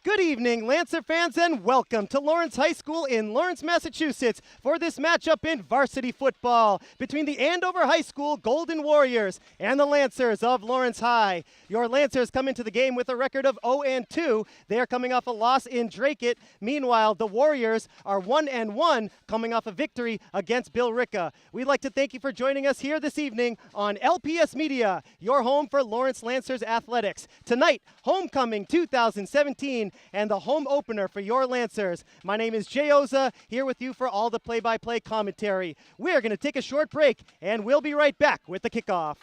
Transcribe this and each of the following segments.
Good evening, Lancer fans, and welcome to Lawrence High School in Lawrence, Massachusetts for this matchup in varsity football between the Andover High School Golden Warriors and the Lancers of Lawrence High. Your Lancers come into the game with a record of 0-2. They are coming off a loss in Dracut. Meanwhile, the Warriors are 1-1, coming off a victory against Bill Ricca. We'd like to thank you for joining us here this evening on LPS Media, your home for Lawrence Lancers athletics. Tonight, Homecoming 2017 and the home opener for your Lancers. My name is Jay Oza, here with you for all the play-by-play commentary. We're going to take a short break, and we'll be right back with the kickoff.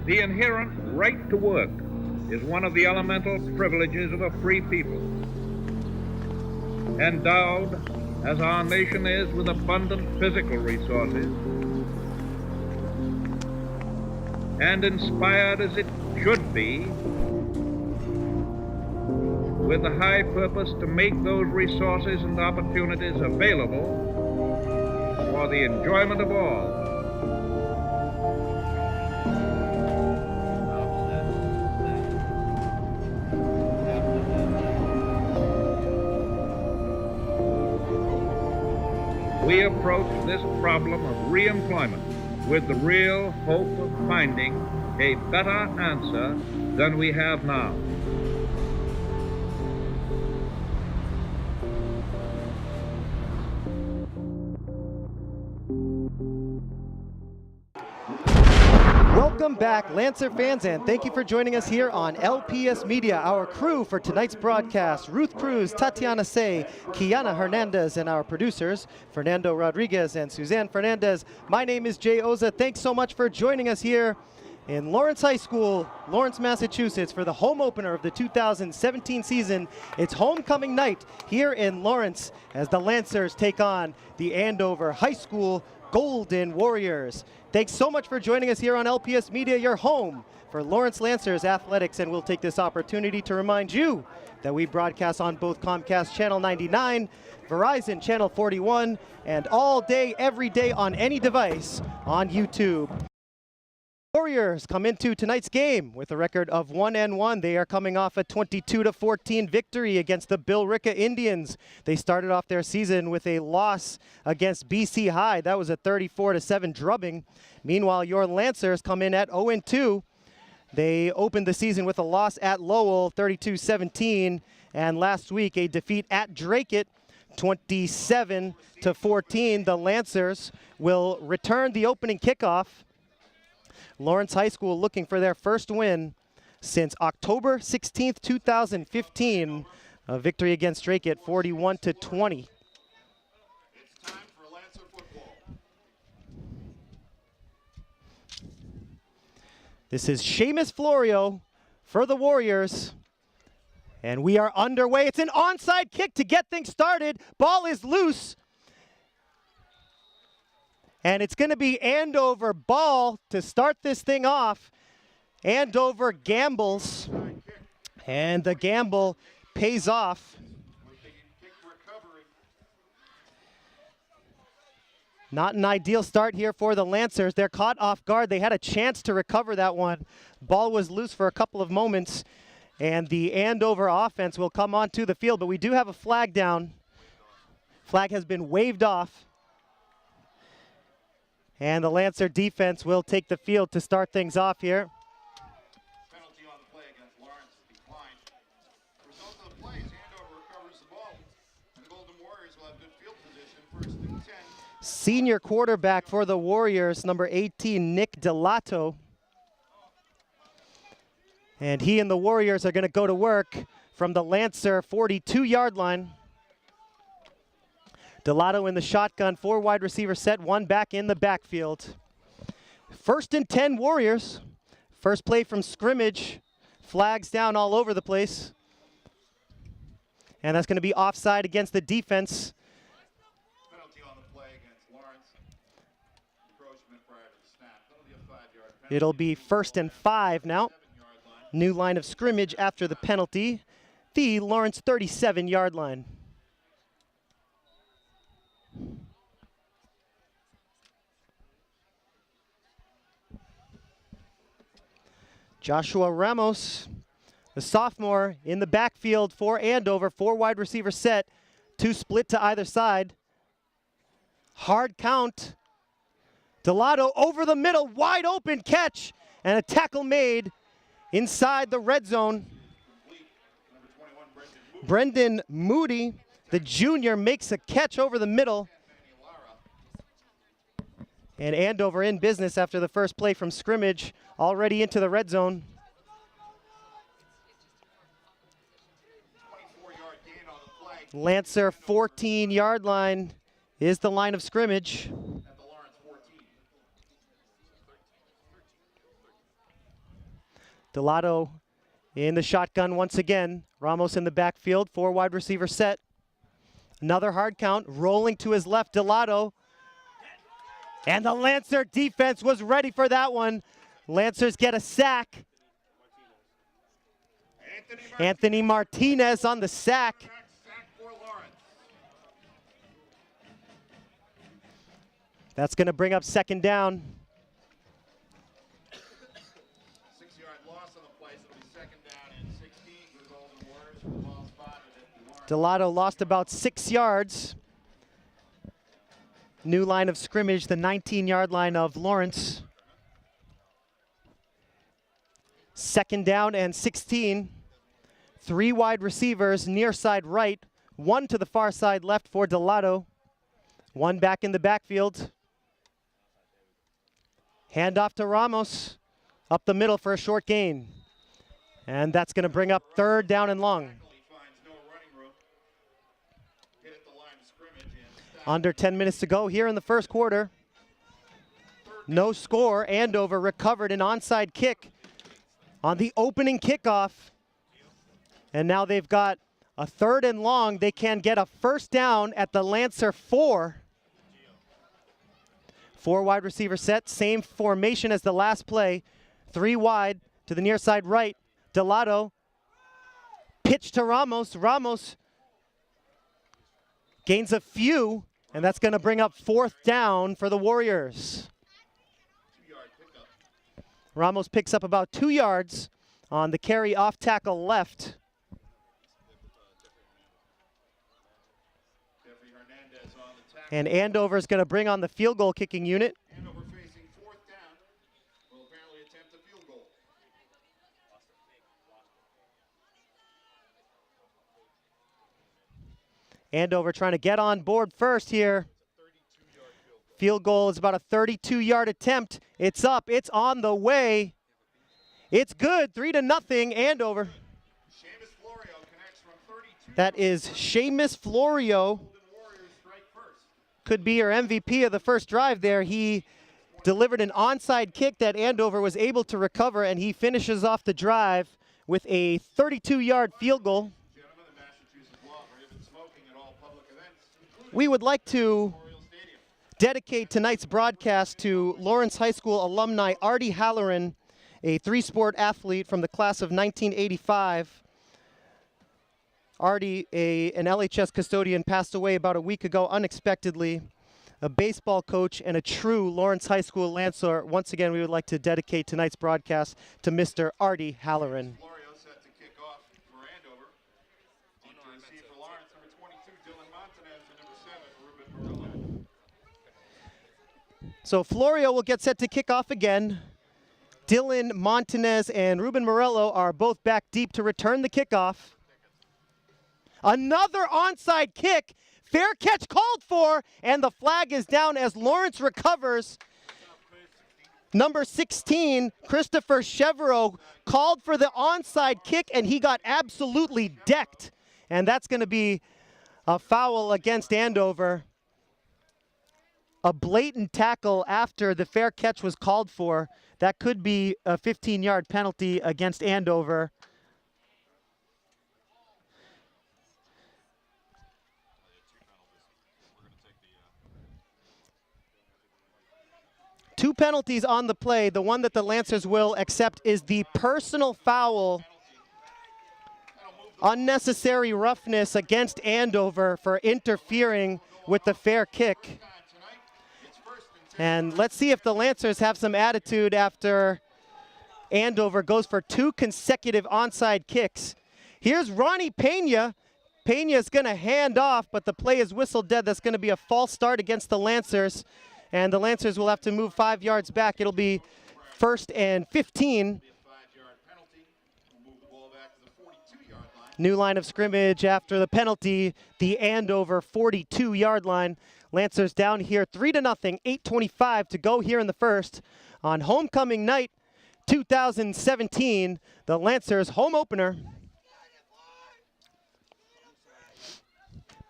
The inherent right to work is one of the elemental privileges of a free people. Endowed, as our nation is, with abundant physical resources, and inspired as it should be with the high purpose to make those resources and opportunities available for the enjoyment of all. We approach this problem of reemployment with the real hope of finding a better answer than we have now. Welcome back, Lancer fans, and thank you for joining us here on LPS Media. Our crew for tonight's broadcast: Ruth Cruz, Tatiana Say, Kiana Hernandez, and our producers, Fernando Rodriguez and Suzanne Fernandez. My name is Jay Oza. Thanks so much for joining us here in Lawrence High School, Lawrence, Massachusetts, for the home opener of the 2017 season. It's homecoming night here in Lawrence as the Lancers take on the Andover High School Golden Warriors. Thanks so much for joining us here on LPS Media, your home for Lawrence Lancers athletics, and we'll take this opportunity to remind you that we broadcast on both Comcast Channel 99, Verizon Channel 41, and all day, every day on any device on YouTube. Warriors come into tonight's game with a record of 1-1. They are coming off a 22-14 victory against the Bill Ricca Indians. They started off their season with a loss against BC High. That was a 34-7 drubbing. Meanwhile, your Lancers come in at 0-2. They opened the season with a loss at Lowell, 32-17, and last week a defeat at Dracut, 27-14. The Lancers will return the opening kickoff. Lawrence High School looking for their first win since October 16th, 2015. A victory against Dracut, 41-20. It's time for Lancer football. This is Seamus Florio for the Warriors. And we are underway. It's an onside kick to get things started. Ball is loose. And it's going to be Andover ball to start this thing off. Andover gambles, and the gamble pays off. Not an ideal start here for the Lancers. They're caught off guard. They had a chance to recover that one. Ball was loose for a couple of moments, and the Andover offense will come onto the field, but we do have a flag down. Flag has been waved off. And the Lancer defense will take the field to start things off here. Penalty on the play against Lawrence declined. Result of the play is Andover recovers the ball, and the Golden Warriors will have good field position, 1st and 10. Senior quarterback for the Warriors, number 18, Nick Delato. And he and the Warriors are going to go to work from the Lancer 42-yard line. Delato in the shotgun, 4 wide receiver set, 1 back in the backfield. 1st and 10 Warriors. First play from scrimmage. Flags down all over the place. And that's going to be offside against the defense. Penalty on the play against Lawrence. Encroachment prior to the snap. Penalty of 5-yard penalty. It'll be 1st and 5 now. 7-yard line. New line of scrimmage after the penalty. The Lawrence 37-yard line. Joshua Ramos The sophomore in the backfield for Andover, 4 wide receiver set, 2 split to either side. Hard count. Delato over the middle, wide open catch, and a tackle made inside the red zone. Brendan Moody, the junior, makes a catch over the middle. And Andover in business after the first play from scrimmage, already into the red zone. 24-yard gain on the play. Lancer 14-yard line is the line of scrimmage. At the Lawrence 14. Delato in the shotgun once again. Ramos in the backfield, 4 wide receiver set. Another hard count, rolling to his left, Delato. And the Lancer defense was ready for that one. Lancers get a sack. Anthony Martinez on the sack. Sack for Lawrence. That's going to bring up second down. 6-yard loss on the play, so it'll be second down and 16 for the Golden Warriors. The ball spotted at the Lawrence. Delato lost about 6 yards. New line of scrimmage, the 19-yard line of Lawrence. Second down and 16. 3 wide receivers, near side right. 1 to the far side left for Delato. 1 back in the backfield. Handoff to Ramos. Up the middle for a short gain. And that's going to bring up third down and long. He finds no running room. Hit at the line of scrimmage and stop. Under 10 minutes to go here in the first quarter. No score. Andover recovered an onside kick on the opening kickoff. And now they've got a third and long. They can get a first down at the Lancer 4. 4 wide receiver set, same formation as the last play. 3 wide to the near side right. Delato, pitch to Ramos. Ramos gains a few, and that's going to bring up 4th down for the Warriors. 2-yard pickup. Ramos picks up about 2 yards on the carry off tackle left. Jeffrey Hernandez on the tackle. And Andover is going to bring on the field goal kicking unit. Andover facing 4th down. Will apparently attempt a field goal. Andover trying to get on board first here. Field goal is about a 32-yard attempt. It's up. It's on the way. It's good. 3-0 Andover. Seamus Florio connects from 32. That is Seamus Florio. Golden Warriors strike first. Could be our MVP of the first drive there. He delivered an onside kick that Andover was able to recover, and he finishes off the drive with a 32-yard field goal. Gentlemen, the Massachusetts law prohibits smoking at all public events, including We would like to Memorial Stadium. dedicate tonight's broadcast to Lawrence High School alumni Artie Halloran, a 3-sport athlete from the class of 1985. Artie, an LHS custodian, passed away about a week ago unexpectedly. A baseball coach and a true Lawrence High School Lancer. Once again, we would like to dedicate tonight's broadcast to Mr. Artie Halloran. Florio set to kick off for Andover. Deep to receive for Lawrence, number 22, Dylan Montanez, and number 7, Ruben Murillo. So Florio will get set to kick off again. Dylan Montanez and Ruben Morello are both back deep to return the kickoff. Another onside kick. Fair catch called for, and the flag is down as Lawrence recovers. Number 16, Christopher Chevreau, called for the onside kick, and he got absolutely decked. And that's going to be a foul against Andover. A blatant tackle after the fair catch was called for. That could be a 15-yard penalty against Andover. Two penalties on the play. The one that the Lancers will accept is the personal foul. Unnecessary roughness against Andover for interfering with the fair kick. And let's see if the Lancers have some attitude after Andover goes for 2 consecutive onside kicks. Here's Ronnie Pena. Pena's going to hand off, but the play is whistled dead. That's going to be a false start against the Lancers, and the Lancers will have to move 5 yards back. It'll be 1st and 15. New line of scrimmage after the penalty, the Andover 42-yard line. Lancers down here 3-0, 8:25 to go here in the first. On homecoming night 2017, the Lancers home opener.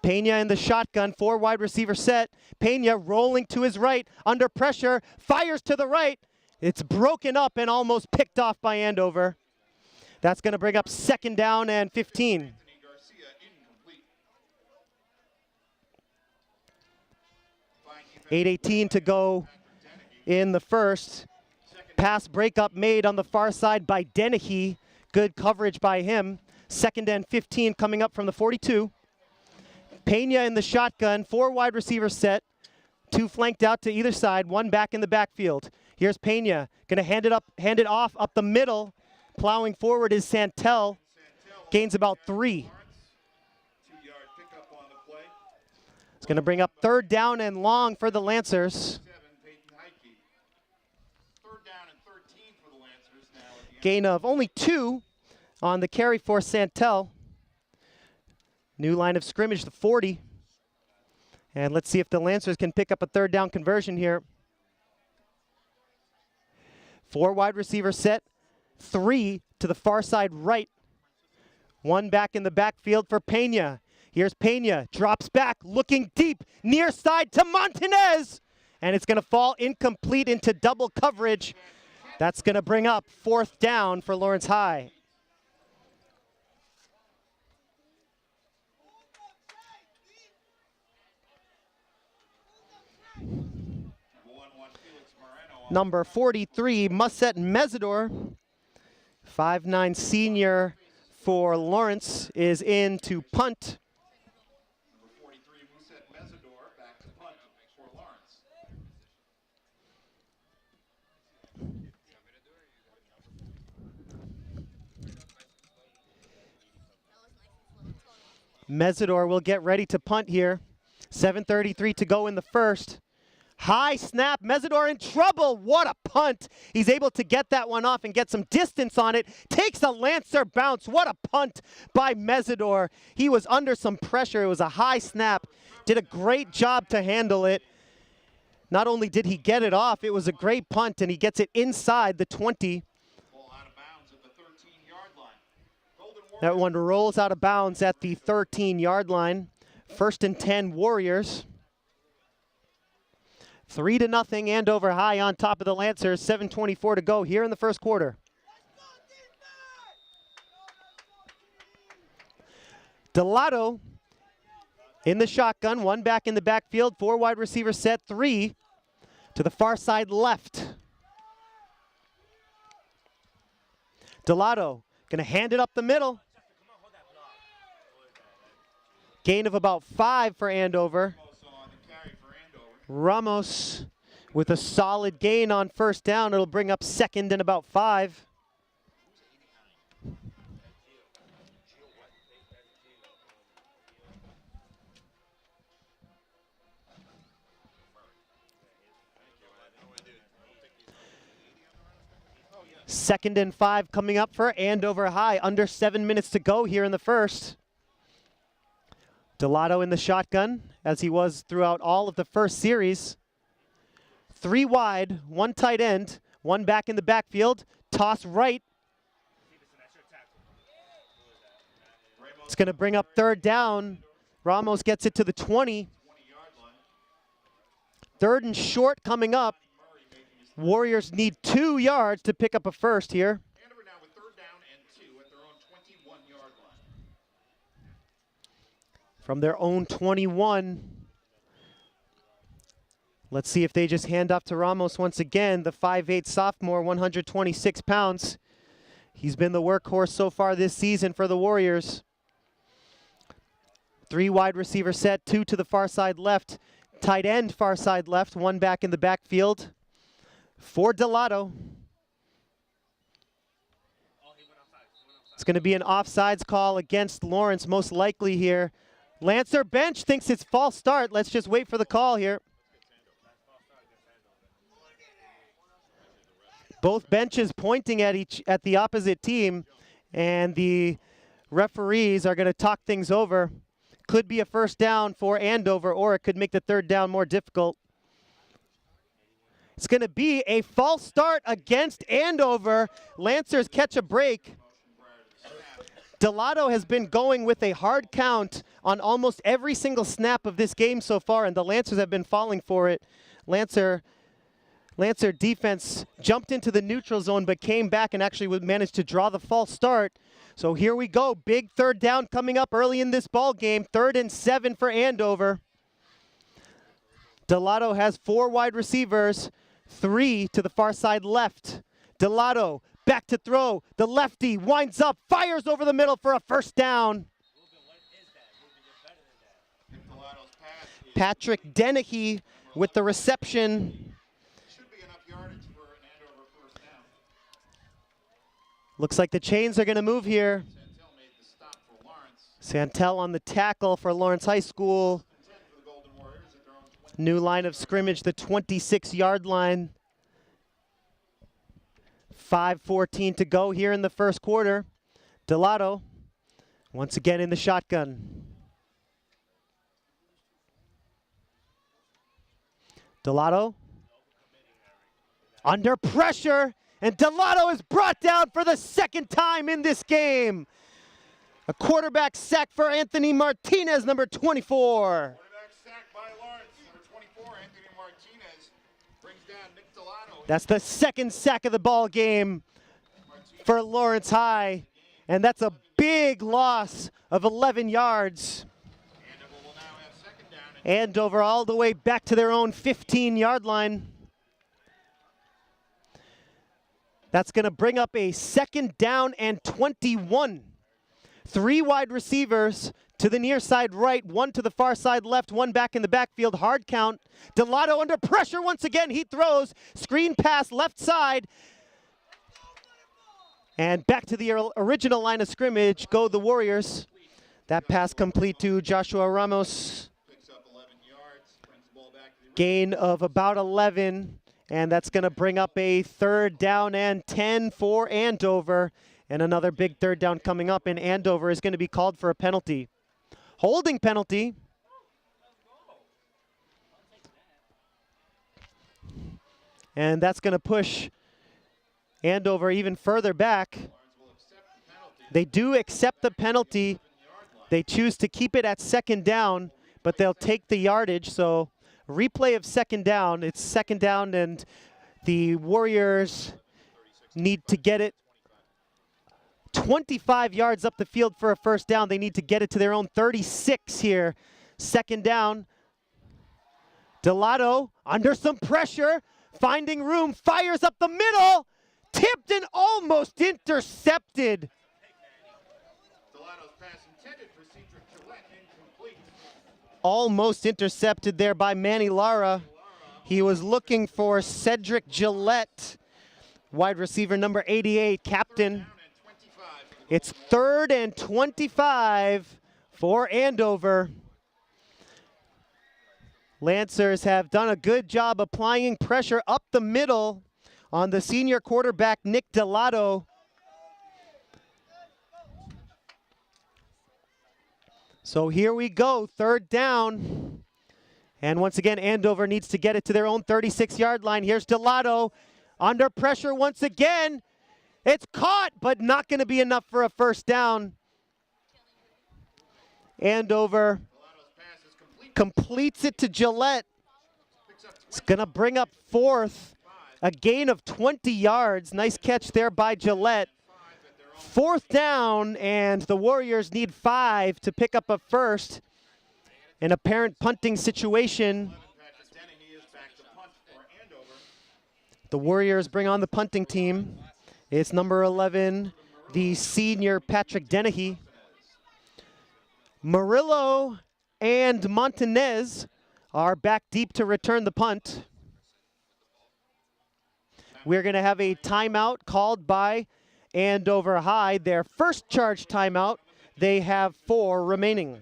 Pena in the shotgun, 4 wide receiver set. Pena rolling to his right, under pressure, fires to the right. It's broken up and almost picked off by Andover. That's going to bring up 2nd down and 15. 8:18 to go in the first. Pass breakup made on the far side by Dennehy. Good coverage by him. 2nd and 15 coming up from the 42. Pena in the shotgun, 4 wide receiver set. 2 flanked out to either side, 1 back in the backfield. Here's Pena, going to hand it off up the middle. Plowing forward is Santel. Gains about 3. It's going to bring up 3rd down and long for the Lancers. Gain of only 2 on the carry for Santel. New line of scrimmage, the 40. And let's see if the Lancers can pick up a 3rd down conversion here. 4 wide receiver set. 3 to the far side right. 1 back in the backfield for Pena. Here's Pena, drops back, looking deep, near side to Montanez. And it's going to fall incomplete into double coverage. That's going to bring up 4th down for Lawrence High. Number 43, Musset Mesidor. 5'9" senior for Lawrence is in to punt. Number 43, Musset Mesidor, back to punt for Lawrence. Mesidor will get ready to punt here. 7:33 to go in the first. High snap, Mesidor in trouble. What a punt. He's able to get that one off and get some distance on it. Takes a Lancer bounce. What a punt by Mesidor. He was under some pressure. It was a high snap. Did a great job to handle it. Not only did he get it off, it was a great punt, and he gets it inside the 20. Out of bounds at the 13-yard line. That one rolls out of bounds at the 13-yard line. 1st and 10 Warriors. 3-0 Andover High on top of the Lancers. 7:24 to go here in the first quarter. Delato in the shotgun, 1 back in the backfield, 4 wide receiver set, 3 to the far side left. Delato going to hand it up the middle. Gain of about 5 for Andover. Ramos with a solid gain on 1st down. It'll bring up 2nd and about 5. Second and 5 coming up for Andover High. Under 7 minutes to go here in the first. Delato in the shotgun, as he was throughout all of the first series. 3 wide, 1 tight end, 1 back in the backfield. Toss right. It's going to bring up 3rd down. Ramos gets it to the 20. 3rd and short coming up. Warriors need 2 yards to pick up a first here. Andover now with 3rd down and 2 at their own 21-yard line. From their own 21. Let's see if they just hand off to Ramos once again, the 5'8" sophomore, 126 pounds. He's been the workhorse so far this season for the Warriors. 3 wide receiver set, 2 to the far side left. Tight end far side left, 1 back in the backfield for Delato. It's going to be an offsides call against Lawrence, most likely here. Lancer bench thinks it's false start. Let's just wait for the call here. Both benches pointing at the opposite team, and the referees are going to talk things over. Could be a first down for Andover, or it could make the third down more difficult. It's going to be a false start against Andover. Lancers catch a break. Delato has been going with a hard count on almost every single snap of this game so far, and the Lancers have been falling for it. Lancer defense jumped into the neutral zone but came back and actually managed to draw the false start. So here we go. Big third down coming up early in this ball game. 3rd and 7 for Andover. Delato has 4 wide receivers, 3 to the far side left. Delato back to throw. The lefty winds up, fires over the middle for a first down. Patrick Dennehy with the reception. Should be enough yardage for an Andover first down. Looks like the chains are going to move here. Santel made the stop for Lawrence. Santel on the tackle for Lawrence High School. For the Golden Warriors at their own 20. New line of scrimmage, the 26-yard line. 5:14 to go here in the first quarter. Delato once again in the shotgun. Delato under pressure, and Delato is brought down for the 2nd time in this game. A quarterback sack for Anthony Martinez, number 24. Quarterback sack by Lawrence. Number 24, Anthony Martinez, brings down Nick Delato. That's the 2nd sack of the ball game for Lawrence High, and that's a big loss of 11 yards. Andover will now have 2nd down. Andover all the way back to their own 15-yard line. That's going to bring up a 2nd down and 21. 3 wide receivers to the near side right, 1 to the far side left, 1 back in the backfield. Hard count. Delato under pressure once again. He throws. Screen pass left side. And back to the original line of scrimmage go the Warriors. That pass complete to Joshua Ramos. Picks up 11 yards, brings the ball back to the Gain of about 11. And that's going to bring up a 3rd down and 10 for Andover. And another big 3rd down coming up. And Andover is going to be called for a penalty. Holding penalty. And that's going to push Andover even further back. They do accept the penalty. They choose to keep it at 2nd down, but they'll take the yardage. So replay of 2nd down. It's 2nd down, and the Warriors need to get it 25 yards up the field for a first down. They need to get it to their own 36 here. 2nd down. Delato under some pressure, finding room, fires up the middle. Tipped and almost intercepted. Delato's pass intended for Cedric Gillette, incomplete. Almost intercepted there by Manny Lara. He was looking for Cedric Gillette, wide receiver number 88, captain. It's 3rd and 25 for Andover. Lancers have done a good job applying pressure up the middle on the senior quarterback, Nick Delato. So here we go, 3rd down. And once again, Andover needs to get it to their own 36-yard line. Here's Delato under pressure once again. It's caught, but not going to be enough for a first down. Andover completes it to Gillette. It's going to bring up 4th. A gain of 20 yards. Nice catch there by Gillette. 4th down, and the Warriors need 5 to pick up a first. An apparent punting situation. The Warriors bring on the punting team. It's number 11, the senior Patrick Dennehy. Murillo and Montanez are back deep to return the punt. We're going to have a timeout called by Andover High, their first charge timeout. They have 4 remaining.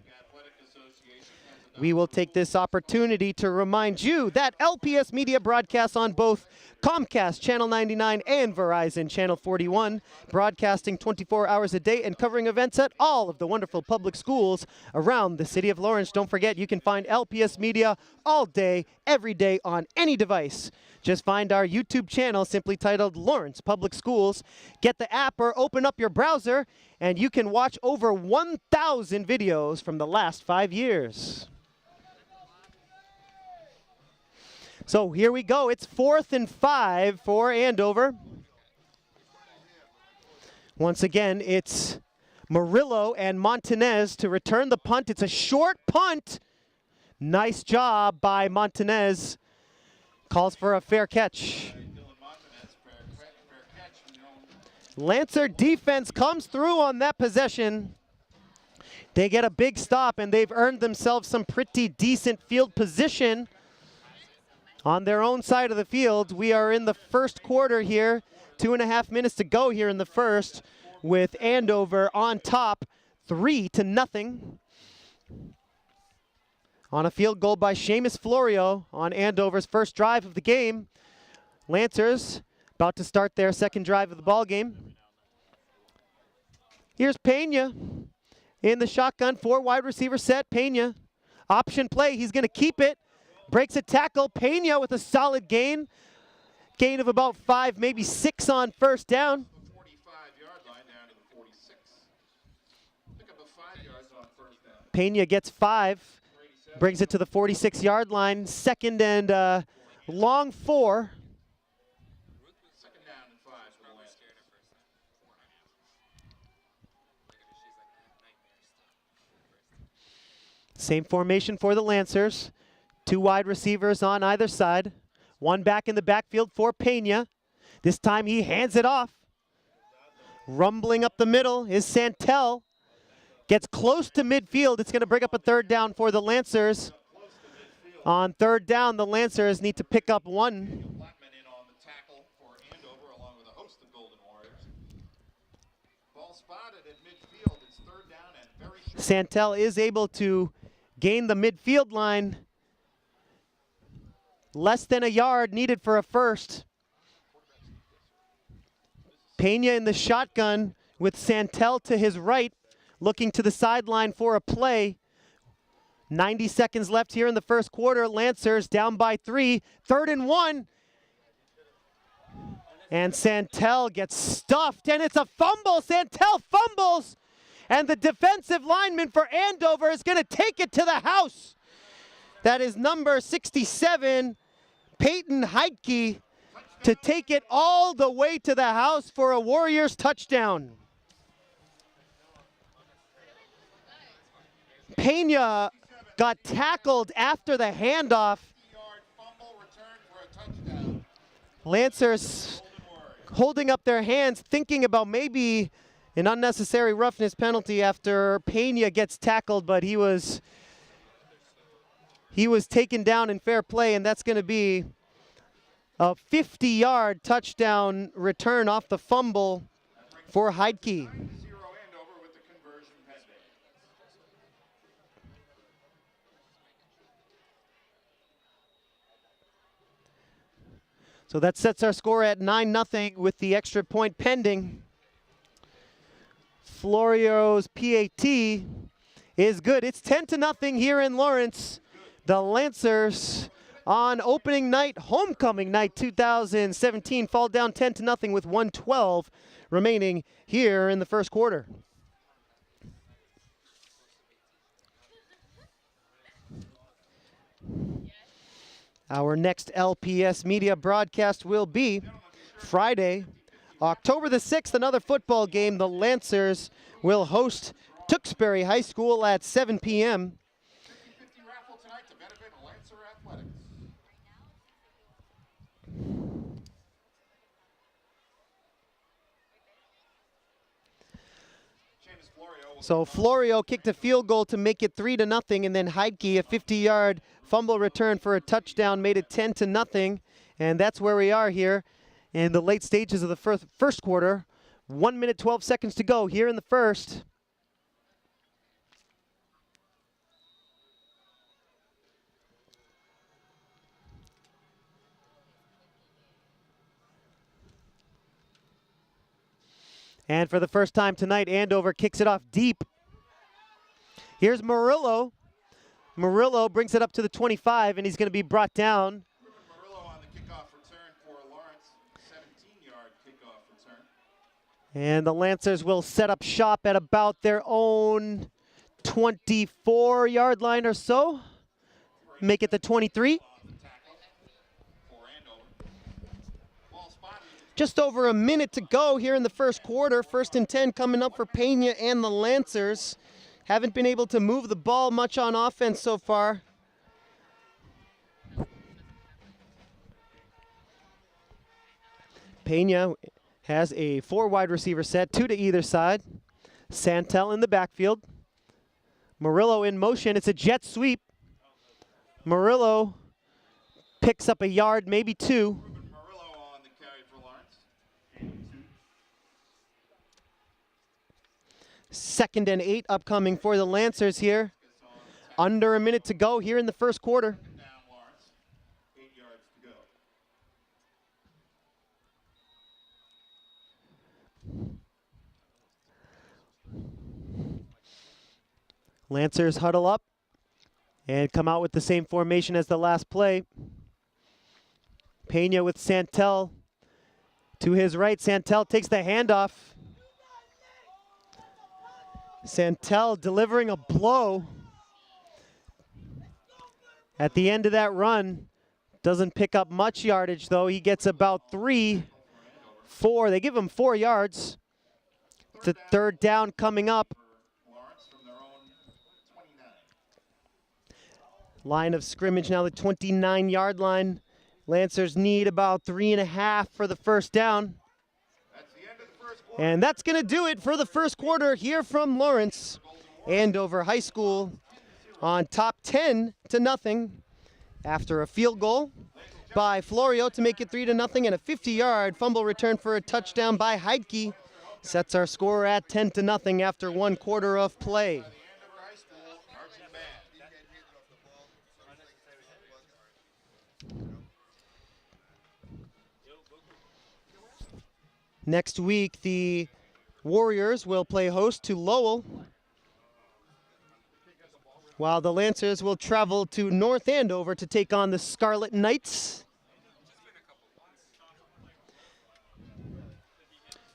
We will take this opportunity to remind you that LPS Media broadcasts on both Comcast Channel 99 and Verizon Channel 41, broadcasting 24 hours a day and covering events at all of the wonderful public schools around the city of Lawrence. Don't forget, you can find LPS Media all day, every day on any device. Just find our YouTube channel simply titled Lawrence Public Schools. Get the app or open up your browser and you can watch over 1,000 videos from the last 5 years. So here we go. It's 4th and 5 for Andover. Once again, it's Murillo and Montanez to return the punt. It's a short punt. Nice job by Montanez. Calls for a fair catch. Lancer defense comes through on that possession. They get a big stop, and they've earned themselves some pretty decent field position on their own side of the field. We are in the first quarter here. 2.5 minutes to go here in the first, with Andover on top, 3-0. On a field goal by Seamus Florio on Andover's first drive of the game. Lancers about to start their second drive of the ball game. Here's Pena in the shotgun, 4 wide receiver set. Pena, option play, he's going to keep it. Breaks a tackle. Pena with a solid gain. Gain of about 5, maybe 6 on first down. 45-yard line down to the 46. Pick up a 5 yards on first down. Pena gets 5. Brings it to the 46-yard line. Second and long 4. Second down and 5 for the Lancers. Same formation for the Lancers. 2 wide receivers on either side. 1 back in the backfield for Pena. This time he hands it off. Rumbling up the middle is Santel. Gets close to midfield. It's going to bring up a 3rd down for the Lancers. On 3rd down, the Lancers need to pick up 1. Blackman in on the tackle for Andover, along with a host of Golden Warriors. Ball spotted at midfield. It's 3rd down and very short. Santel is able to gain the midfield line. Less than a yard needed for a first. Pena in the shotgun with Santel to his right, looking to the sideline for a play. 90 seconds left here in the first quarter. Lancers down by 3. 3rd and 1. And Santel gets stuffed, and it's a fumble. Santel fumbles, and the defensive lineman for Andover is going to take it to the house. That is number 67, Peyton Heidke, to take it all the way to the house for a Warriors touchdown. Pena got tackled after the handoff. Fumble return for a touchdown. Lancers holding up their hands, thinking about maybe an unnecessary roughness penalty after Pena gets tackled, but he was taken down in fair play, and that's going to be a 50-yard touchdown return off the fumble for Heidke. 0 Andover with the conversion pending. So that sets our score at 9-0 with the extra point pending. Florio's PAT is good. It's 10-0 here in Lawrence. The Lancers on opening night, homecoming night 2017, fall down 10-0 with 1:12 remaining here in the first quarter. Our next LPS Media broadcast will be Friday, October the 6th, another football game. The Lancers will host Tewksbury High School at 7 p.m. 50-50 raffle tonight to benefit Lancer Athletics. So Florio kicked a field goal to make it 3-0, and then Heidke, a 50-yard fumble return for a touchdown, made it 10-0. And that's where we are here in the late stages of the first quarter. 1 minute, 12 seconds to go here in the first. And for the first time tonight, Andover kicks it off deep. Here's Murillo. Murillo brings it up to the 25, and he's going to be brought down. Murillo on the kickoff return for Lawrence, 17-yard kickoff return. And the Lancers will set up shop at about their own 24-yard line or so. Make it the 23. Just over a minute to go here in the first quarter. 1st and 10 coming up for Pena and the Lancers. Haven't been able to move the ball much on offense so far. Pena has a 4 wide receiver set, 2 to either side. Santel in the backfield. Murillo in motion. It's a jet sweep. Murillo picks up a yard, maybe 2. Second and 8 upcoming for the Lancers here. Under a minute to go here in the first quarter. Lancers huddle up and come out with the same formation as the last play. Pena with Santel to his right. Santel takes the handoff. Santel delivering a blow at the end of that run. Doesn't pick up much yardage, though. He gets about 3, 4. They give him 4 yards. The third down coming up. Line of scrimmage now, the 29-yard line. Lancers need about 3.5 for the first down. And that's going to do it for the first quarter here from Lawrence. Andover High School on top 10-0 after a field goal by Florio to make it 3-0, and a 50-yard fumble return for a touchdown by Heidke sets our score at 10-0 after 1 quarter of play. Next week, the Warriors will play host to Lowell, while the Lancers will travel to North Andover to take on the Scarlet Knights.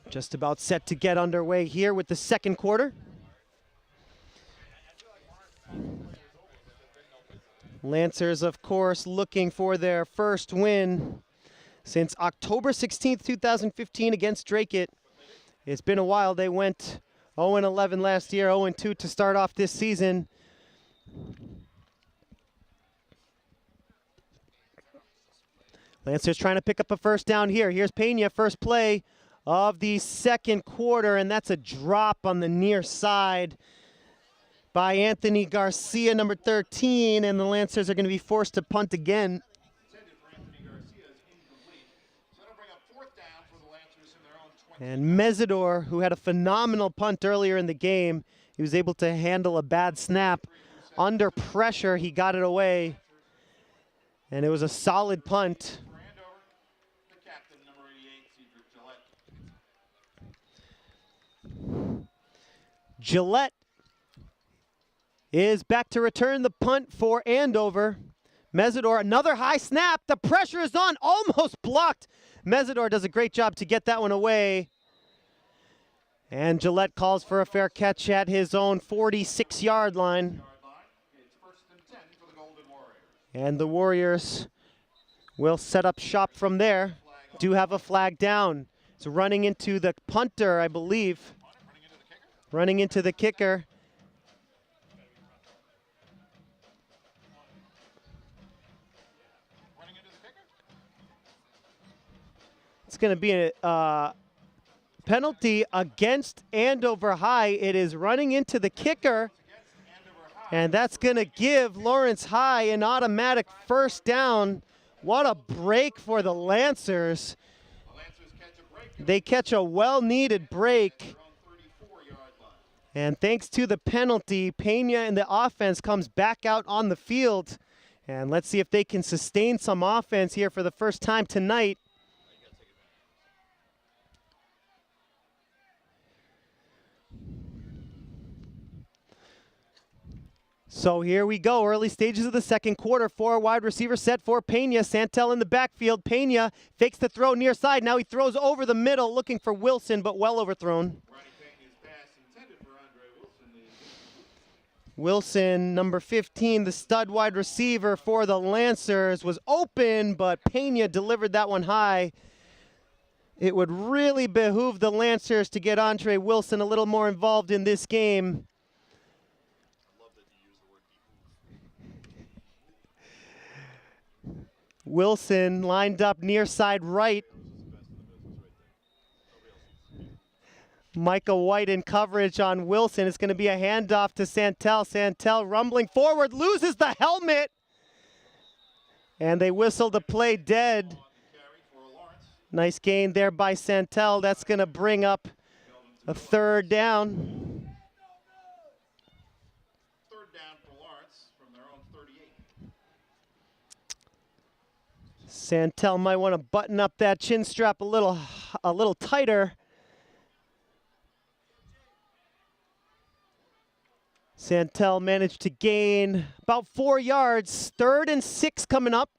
Just about set to get underway here with the second quarter. Lancers, of course, looking for their first win since October 16th, 2015 against Drake. It's been a while. They went 0-11 last year, 0-2 to start off this season. Lancers trying to pick up a first down here. Here's Pena, first play of the second quarter, and that's a drop on the near side by Anthony Garcia, number 13, and the Lancers are going to be forced to punt again. And Mesidor, who had a phenomenal punt earlier in the game, he was able to handle a bad snap. Under pressure, he got it away, and it was a solid punt. Gillette is back to return the punt for Andover. Mesidor, another high snap. The pressure is on, almost blocked. Mesidor does a great job to get that one away. And Gillette calls for a fair catch at his own 46-yard line. And the Warriors will set up shop from there. Do have a flag down. It's running into the punter, I believe. Running into the kicker. It's going to be a penalty against Andover High. It is running into the kicker, and that's going to give Lawrence High an automatic first down. What a break for the Lancers. They catch a well-needed break. And thanks to the penalty, Pena and the offense comes back out on the field. And let's see if they can sustain some offense here for the first time tonight. So here we go, early stages of the second quarter. 4 wide receiver set for Pena. Santel in the backfield. Pena fakes the throw near side. Now he throws over the middle, looking for Wilson, but well overthrown. Wilson, number 15, the stud wide receiver for the Lancers, was open, but Pena delivered that one high. It would really behoove the Lancers to get Andre Wilson a little more involved in this game. Wilson lined up near side right. Micah White in coverage on Wilson. It's going to be a handoff to Santel. Santel rumbling forward, loses the helmet. And they whistle the play dead. Nice gain there by Santel. That's going to bring up a third down. Third down for Lawrence from their own 38. Santel might want to button up that chin strap a little tighter. Santel managed to gain about 4 yards. 3rd and 6 coming up.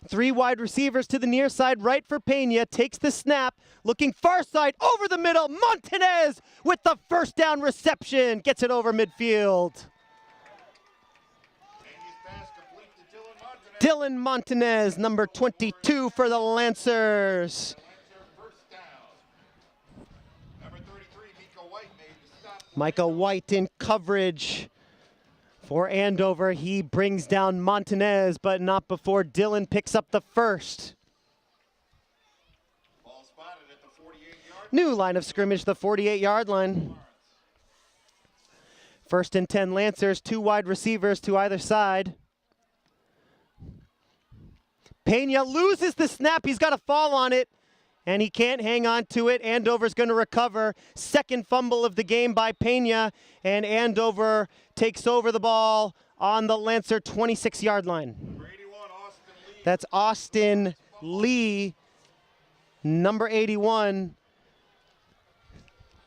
3 wide receivers to the near side, right for Pena. Takes the snap, looking far side, over the middle. Montanez with the first down reception. Gets it over midfield. Dylan Montanez, number 22 for the Lancers. Micah White in coverage for Andover. He brings down Montanez, but not before Dylan picks up the first. New line of scrimmage, the 48-yard line. 1st and 10 Lancers, 2 wide receivers to either side. Pena loses the snap. He's got to fall on it, and he can't hang on to it. Andover's going to recover. 2nd fumble of the game by Pena, and Andover takes over the ball on the Lancer 26-yard line. That's Austin Lee, number 81.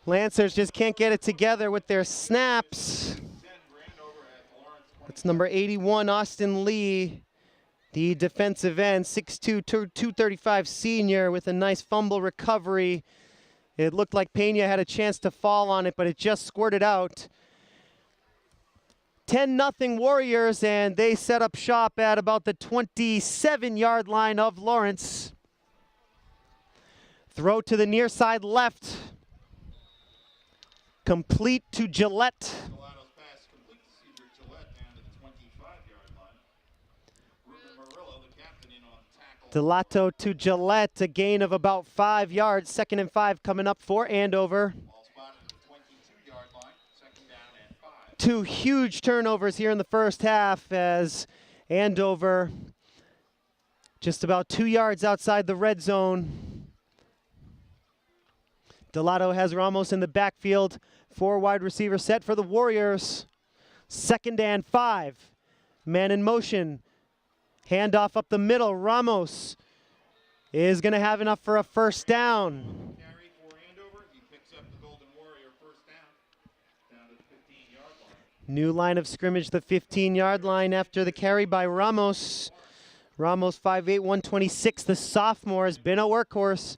Lancers just can't get it together with their snaps. It's number 81, Austin Lee. The defensive end, 6'2", 235 senior with a nice fumble recovery. It looked like Pena had a chance to fall on it, but it just squirted out. 10-0 Warriors, and they set up shop at about the 27-yard line of Lawrence. Throw to the near side left. Complete to Gillette. Delato to Gillette, a gain of about 5 yards. 2nd and 5 coming up for Andover. 2 huge turnovers here in the first half as Andover just about 2 yards outside the red zone. Delato has Ramos in the backfield. 4 wide receiver set for the Warriors. 2nd and 5. Man in motion. Handoff up the middle. Ramos is going to have enough for a first down. New line of scrimmage, the 15-yard line after the carry by Ramos. Ramos, 5'8", 126. The sophomore has been a workhorse.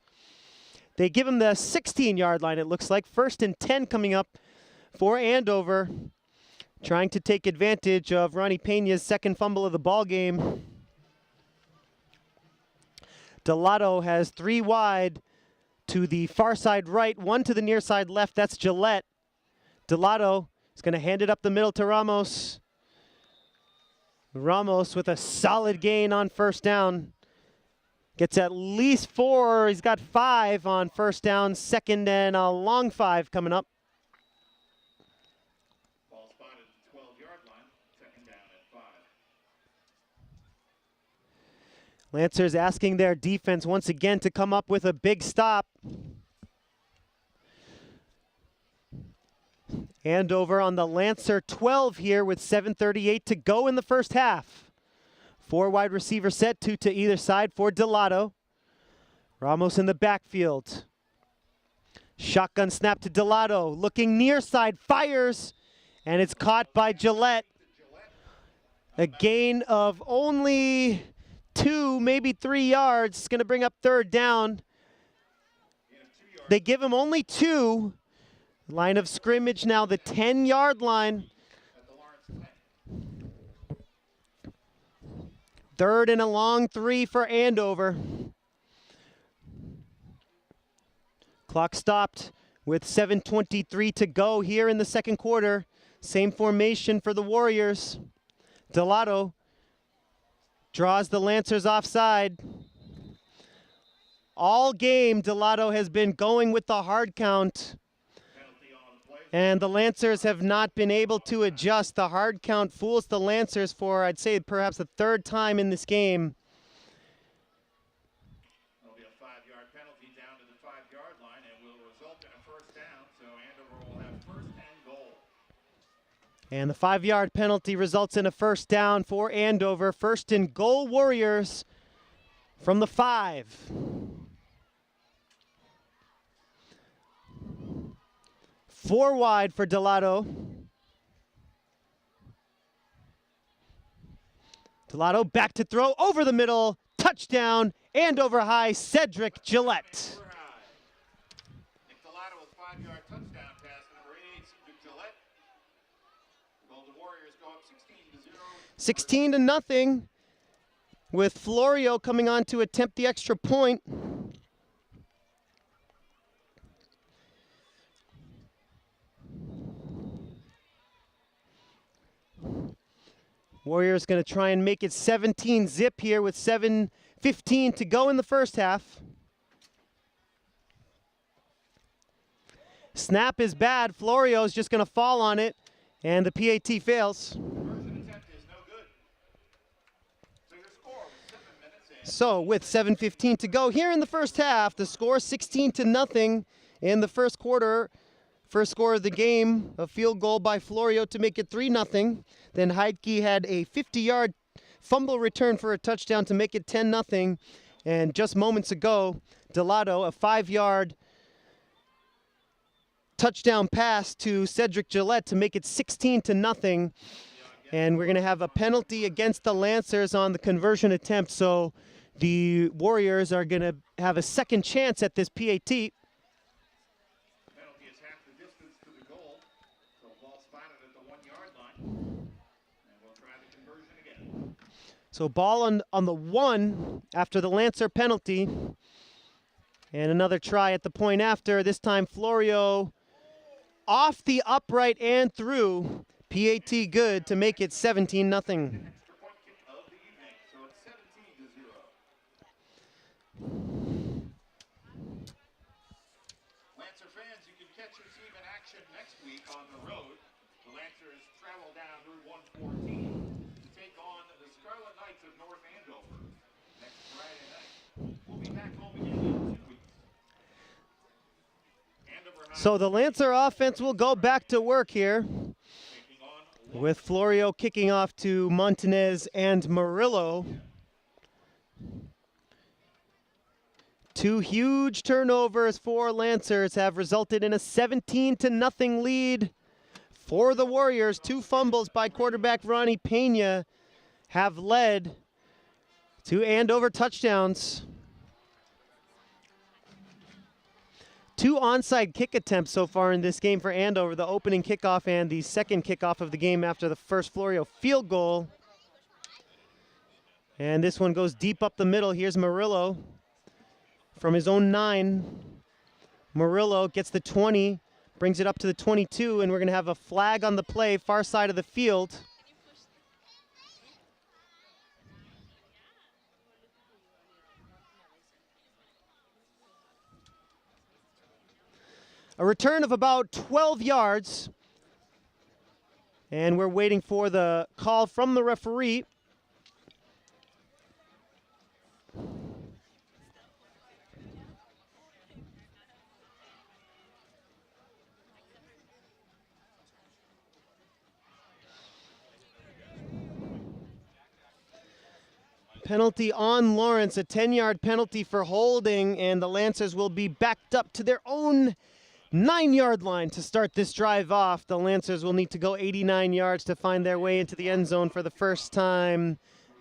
They give him the 16-yard line, it looks like. 1st and 10 coming up for Andover. Trying to take advantage of Ronnie Pena's 2nd fumble of the ball game. Delato has 3 wide to the far side right, 1 to the near side left. That's Gillette. Delato is going to hand it up the middle to Ramos. Ramos with a solid gain on first down. Gets at least 4. He's got 5 on first down. 2nd and a long 5 coming up. Ball spotted at the 12-yard line. 2nd down and 5. Lancers asking their defense once again to come up with a big stop. Andover on the Lancer 12 here with 7:38 to go in the first half. 4 wide receiver set, 2 to either side for Delato. Ramos in the backfield. Shotgun snap to Delato, looking near side, fires, and it's caught by Gillette. A gain of only 2, maybe 3 yards. It's going to bring up third down. They give him only 2. Line of scrimmage now, the 10-yard line. Third and a long 3 for Andover. Clock stopped with 7:23 to go here in the second quarter. Same formation for the Warriors. Delato draws the Lancers offside. All game, Delato has been going with the hard count. And the Lancers have not been able to adjust. The hard count fools the Lancers for, I'd say, perhaps the 3rd time in this game. There'll be a 5-yard penalty down to the 5-yard line and will result in a first down. So Andover will have first and goal. And the 5-yard penalty results in a first down for Andover. First and goal, Warriors from the 5. 4 wide for Delato. Delato back to throw over the middle. Touchdown, Andover High, Cedric Gillette. Nick Delato with 5-yard touchdown pass to number 88, Cedric Gillette. The Golden Warriors go up 16-0. 16 to nothing, with Florio coming on to attempt the extra point. Warriors going to try and make it 17 zip here with 7:15 to go in the first half. Snap is bad. Florio's just going to fall on it, and the PAT fails. Conversion attempt is no good. So your score was 7 minutes in. So with 7:15 to go here in the first half, the score 16 to nothing in the first quarter. First score of the game, a field goal by Florio to make it 3-0. Then Heidke had a 50-yard fumble return for a touchdown to make it 10-0. And just moments ago, Delato, a 5-yard touchdown pass to Cedric Gillette to make it 16-0. And we're going to have a penalty against the Lancers on the conversion attempt. So the Warriors are going to have a second chance at this PAT. So ball on the 1 after the Lancer penalty. And another try at the point after. This time Florio off the upright and through. PAT good to make it 17-0. Extra point kick of the evening, so it's 17-0. Lancer fans, you can catch your team in action next week on the road. The Lancers travel down Route 114 to take on the Scarlet Knights of North Andover next Friday night. We'll be back home again in 2 weeks. Andover High So the Lancer offense will go back to work here, taking on with Florio kicking off to Montanez and Murillo. 2 huge turnovers for Lancers have resulted in a 17-0 lead for the Warriors. 2 fumbles by quarterback Ronnie Pena have led to Andover touchdowns. 2 onside kick attempts so far in this game for Andover, the opening kickoff and the second kickoff of the game after the first Florio field goal. And this one goes deep up the middle. Here's Murillo from his own 9. Murillo gets the 20, brings it up to the 22, and we're going to have a flag on the play, far side of the field. A return of about 12 yards. And we're waiting for the call from the referee. Penalty on Lawrence, a 10-yard penalty for holding, and the Lancers will be backed up to their own 9-yard line to start this drive off. The Lancers will need to go 89 yards to find their way into the end zone for the first time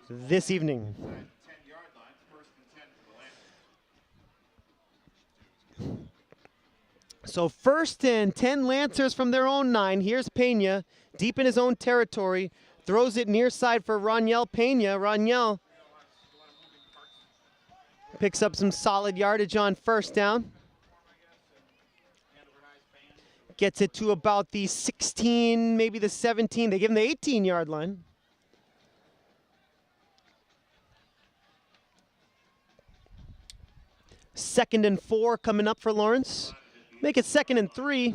this evening. 10-yard line, first and 10 for the Lancers. So first and 10 Lancers from their own 9. Here's Pena, deep in his own territory. Throws it near side for Roniel Pena. Roniel picks up some solid yardage on first down. Gets it to about the 16, maybe the 17. They give him the 18-yard line. Second and 4 coming up for Lawrence. Make it second and 3.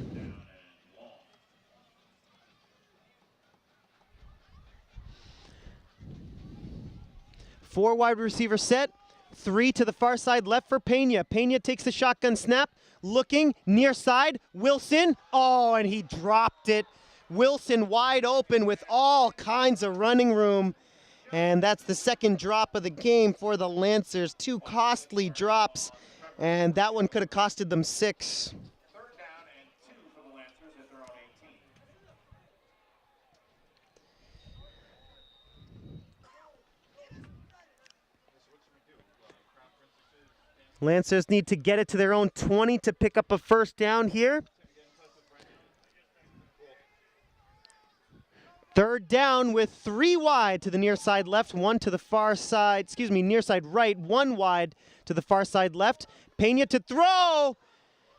Four wide receiver set. 3 to the far side left for Pena. Pena takes the shotgun snap. Looking near side. Wilson. Oh, and he dropped it. Wilson wide open with all kinds of running room. And that's the second drop of the game for the Lancers. 2 costly drops. And that one could have costed them 6. Third down and 2 for the Lancers at their own 18. Lancers need to get it to their own 20 to pick up a first down here. Third down with 3 wide to the near side left, 1 to the far side, near side right, 1 wide to the far side left. Pena to throw,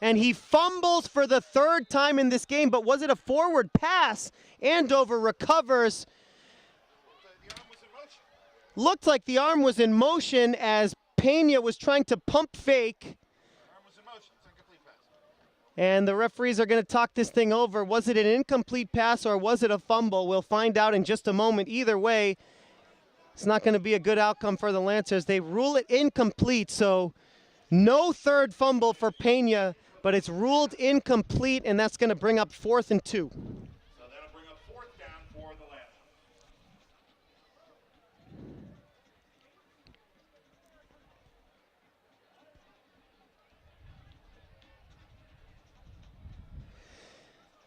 and he fumbles for the 3rd time in this game, but was it a forward pass? Andover recovers. The arm was in motion. Looked like the arm was in motion as Pena was trying to pump fake. The arm was in motion. It's an incomplete pass. And the referees are going to talk this thing over. Was it an incomplete pass or was it a fumble? We'll find out in just a moment. Either way, it's not going to be a good outcome for the Lancers. They rule it incomplete, so no third fumble for Pena, but it's ruled incomplete, and that's going to bring up 4th and 2. So that'll bring up 4th down for the Lancers.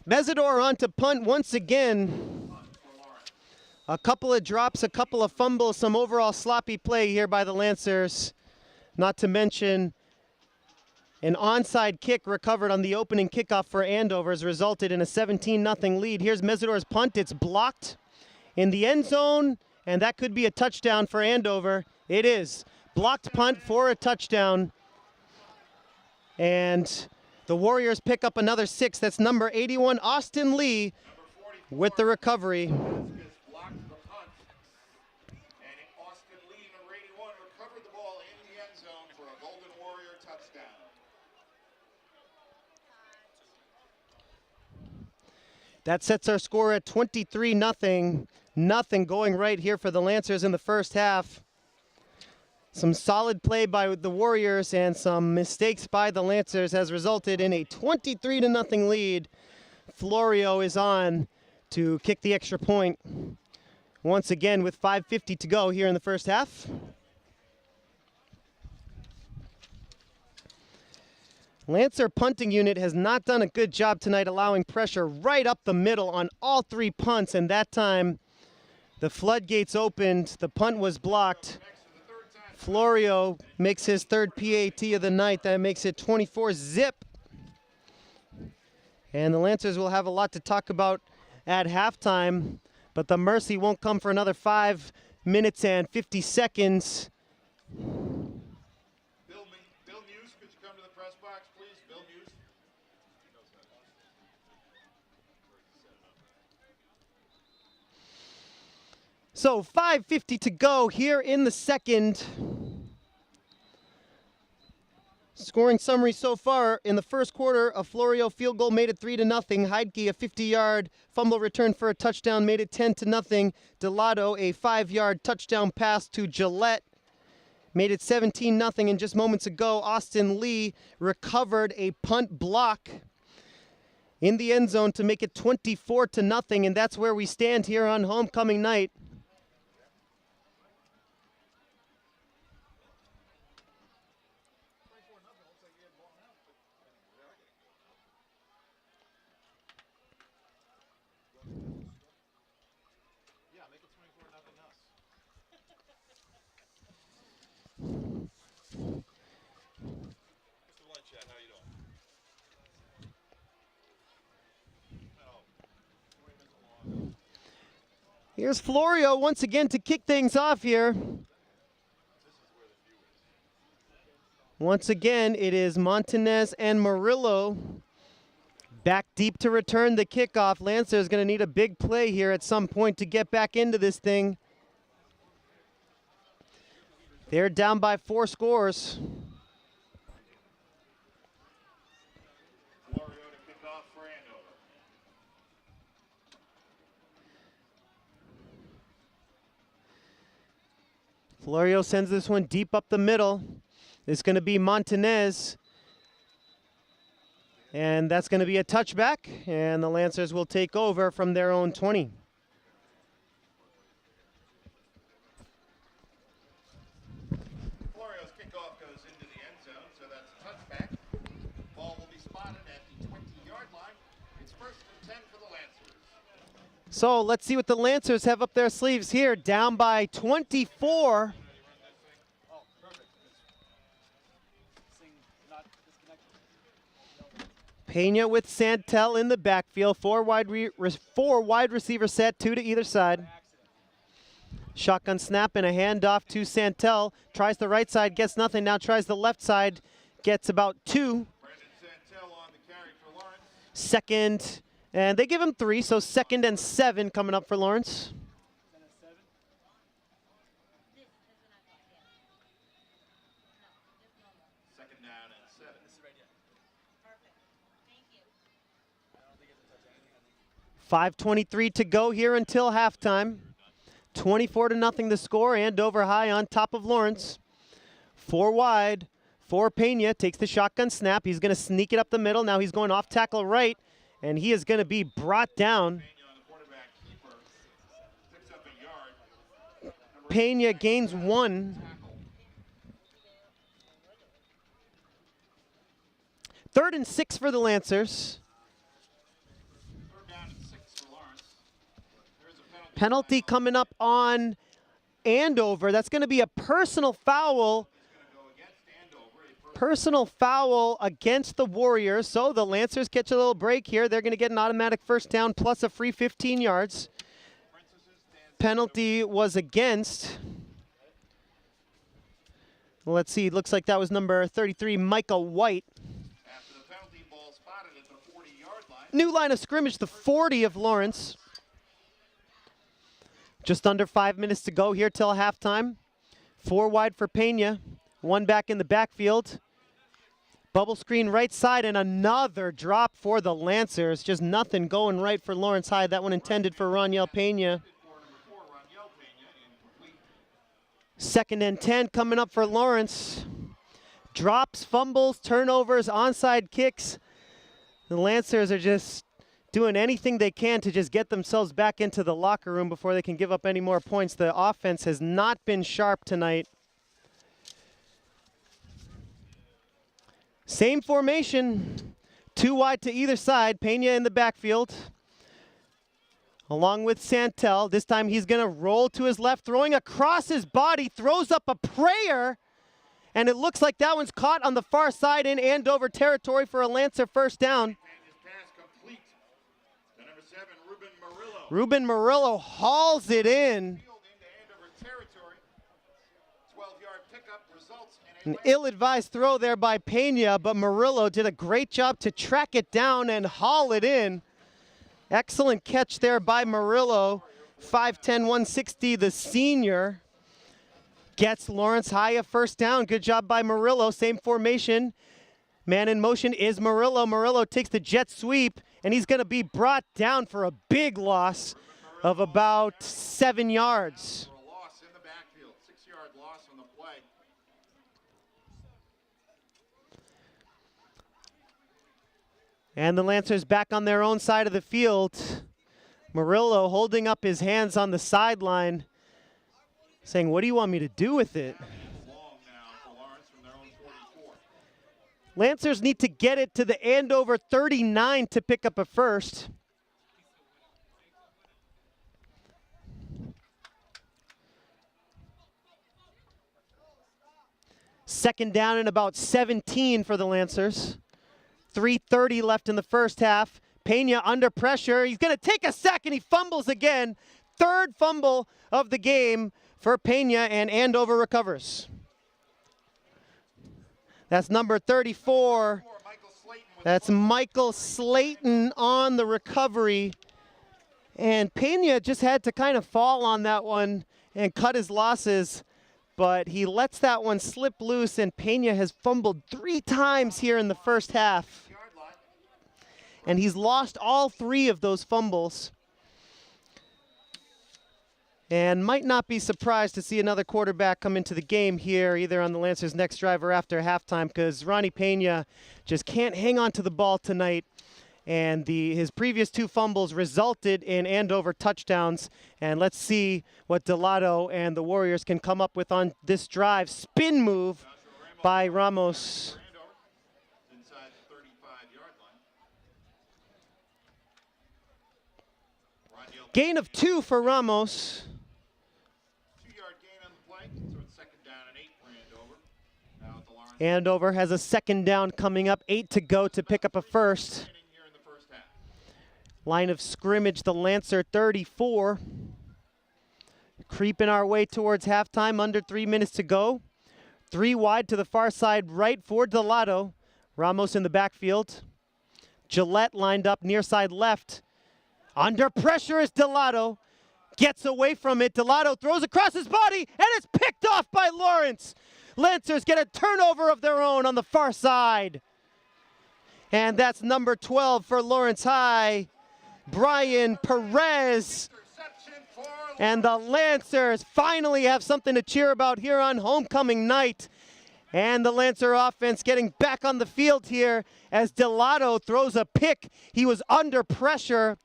Mesidor on to punt once again. A couple of drops, a couple of fumbles, some overall sloppy play here by the Lancers. Not to mention an onside kick recovered on the opening kickoff for Andover has resulted in a 17-0 lead. Here's Mesidor's punt. It's blocked in the end zone, and that could be a touchdown for Andover. It is. Blocked punt for a touchdown. And the Warriors pick up another 6. That's number 81, Austin Lee, with the recovery. Blocked the punt. And Austin Lee, number 81, recovered the ball in the end zone for a Golden Warrior touchdown. That sets our score at 23-0. Nothing going right here for the Lancers in the first half. Some solid play by the Warriors and some mistakes by the Lancers has resulted in a 23-0 lead. Florio is on to kick the extra point once again with 5:50 to go here in the first half. Lancer punting unit has not done a good job tonight allowing pressure right up the middle on all 3 punts, and that time the floodgates opened, the punt was blocked. Florio makes his 3rd PAT of the night. That makes it 24-0. And the Lancers will have a lot to talk about at halftime, but the mercy won't come for another 5 minutes and 50 seconds. Bill Muse, could you come to the press box, please? Bill Muse. So 5:50 to go here in the second. Scoring summary so far in the first quarter: a Florio field goal made it 3-0. Heidke a 50-yard fumble return for a touchdown made it 10-0. Delato a 5-yard touchdown pass to Gillette made it 17-0. And just moments ago, Austin Lee recovered a punt block in the end zone to make it 24-0. And that's where we stand here on homecoming night. Here's Florio once again to kick things off here. Once again, it is Montanez and Murillo back deep to return the kickoff. Lancer is going to need a big play here at some point to get back into this thing. They're down by 4 scores. Florio to kick off for Andover. Florio sends this one deep up the middle. It's going to be Montanez. And that's going to be a touchback, and the Lancers will take over from their own 20. Florio's kickoff goes into the end zone, so that's a touchback. Ball will be spotted at the 20-yard line. It's 1st and 10 for the Lancers. So let's see what the Lancers have up their sleeves here. Down by 24. Pena with Santel in the backfield. Four wide receiver set, 2 to either side. Shotgun snap and a handoff to Santel. Tries the right side, gets nothing. Now tries the left side, gets about 2. Santel on the carry for Lawrence. Second, and they give him 3, so 2nd and 7 coming up for Lawrence. Second down and 7. 5:23 to go here until halftime. 24-0 the score. Andover High on top of Lawrence. 4 wide for Pena. Takes the shotgun snap. He's going to sneak it up the middle. Now he's going off tackle right, and he is going to be brought down. Pena gains 1. 3rd and 6 for the Lancers. Penalty coming up on Andover. That's going to be a personal foul. Personal foul against the Warriors. So the Lancers catch a little break here. They're going to get an automatic first down plus a free 15 yards. Penalty was against. Let's see. Looks like that was number 33, Micah White. After the penalty, ball spotted at the 40-yard line. New line of scrimmage, the 40 of Lawrence. Just under 5 minutes to go here till halftime. 4 wide for Pena. 1 back in the backfield. Bubble screen right side and another drop for the Lancers. Just nothing going right for Lawrence High. That one intended for Roniel Pena. 2nd and 10 coming up for Lawrence. Drops, fumbles, turnovers, onside kicks. The Lancers are just doing anything they can to just get themselves back into the locker room before they can give up any more points. The offense has not been sharp tonight. Same formation, 2 wide to either side. Pena in the backfield, along with Santel. This time he's going to roll to his left, throwing across his body, throws up a prayer, and it looks like that one's caught on the far side in Andover territory for a Lancer first down. Ruben Murillo hauls it in. An ill-advised throw there by Pena, but Murillo did a great job to track it down and haul it in. Excellent catch there by Murillo. 5'10", 160, the senior. Gets Lawrence High a first down. Good job by Murillo. Same formation. Man in motion is Murillo. Murillo takes the jet sweep, and he's going to be brought down for a big loss of about 7 yards. Loss in the backfield, 6-yard loss on the play. And the Lancers back on their own side of the field. Murillo holding up his hands on the sideline, saying, "What do you want me to do with it?" Lancers need to get it to the Andover 39 to pick up a first. Second down and about 17 for the Lancers. 3:30 left in the first half. Pena under pressure. He's going to take a sack and he fumbles again. Third fumble of the game for Pena, and Andover recovers. That's number 34. That's Michael Slayton on the recovery. And Pena just had to kind of fall on that one and cut his losses. But he lets that one slip loose, and Pena has fumbled 3 times here in the first half. And he's lost all 3 of those fumbles. And might not be surprised to see another quarterback come into the game here, either on the Lancers' next drive or after halftime, because Ronnie Pena just can't hang on to the ball tonight. And his previous 2 fumbles resulted in Andover touchdowns. And let's see what Delato and the Warriors can come up with on this drive. Spin move by Ramos. Inside the 35-yard line. Gain of 2 for Ramos. 2-yard gain on the play, so it's second down and 8 for Andover. Now at the Lawrence. Andover has a second down coming up, 8 to go to pick up a first. Here in the first half. Line of scrimmage, the Lancer 34. Creeping our way towards halftime, under 3 minutes to go. 3 wide to the far side right for Delato. Ramos in the backfield. Gillette lined up near side left. Under pressure is Delato. Gets away from it. Delato throws across his body, and it's picked off by Lawrence. Lancers get a turnover of their own on the far side. And that's number 12 for Lawrence High, Brian Perez. And the Lancers finally have something to cheer about here on homecoming night. And the Lancer offense getting back on the field here as Delato throws a pick. He was under pressure.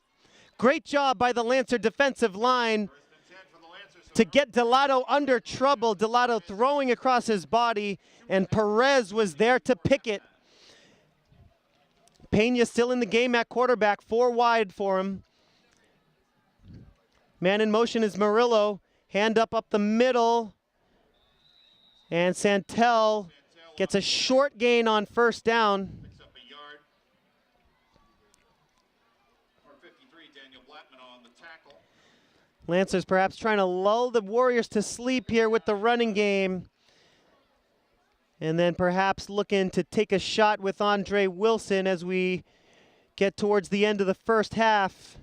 Great job by the Lancer defensive line to get Delato under trouble. Delato throwing across his body, and Perez was there to pick it. Pena still in the game at quarterback, 4 wide for him. Man in motion is Murillo. Hand up the middle. And Santel gets a short gain on first down. Picks up a yard. Number 53, Daniel Blattman on the tackle. Lancers perhaps trying to lull the Warriors to sleep here with the running game. And then perhaps looking to take a shot with Andre Wilson as we get towards the end of the first half.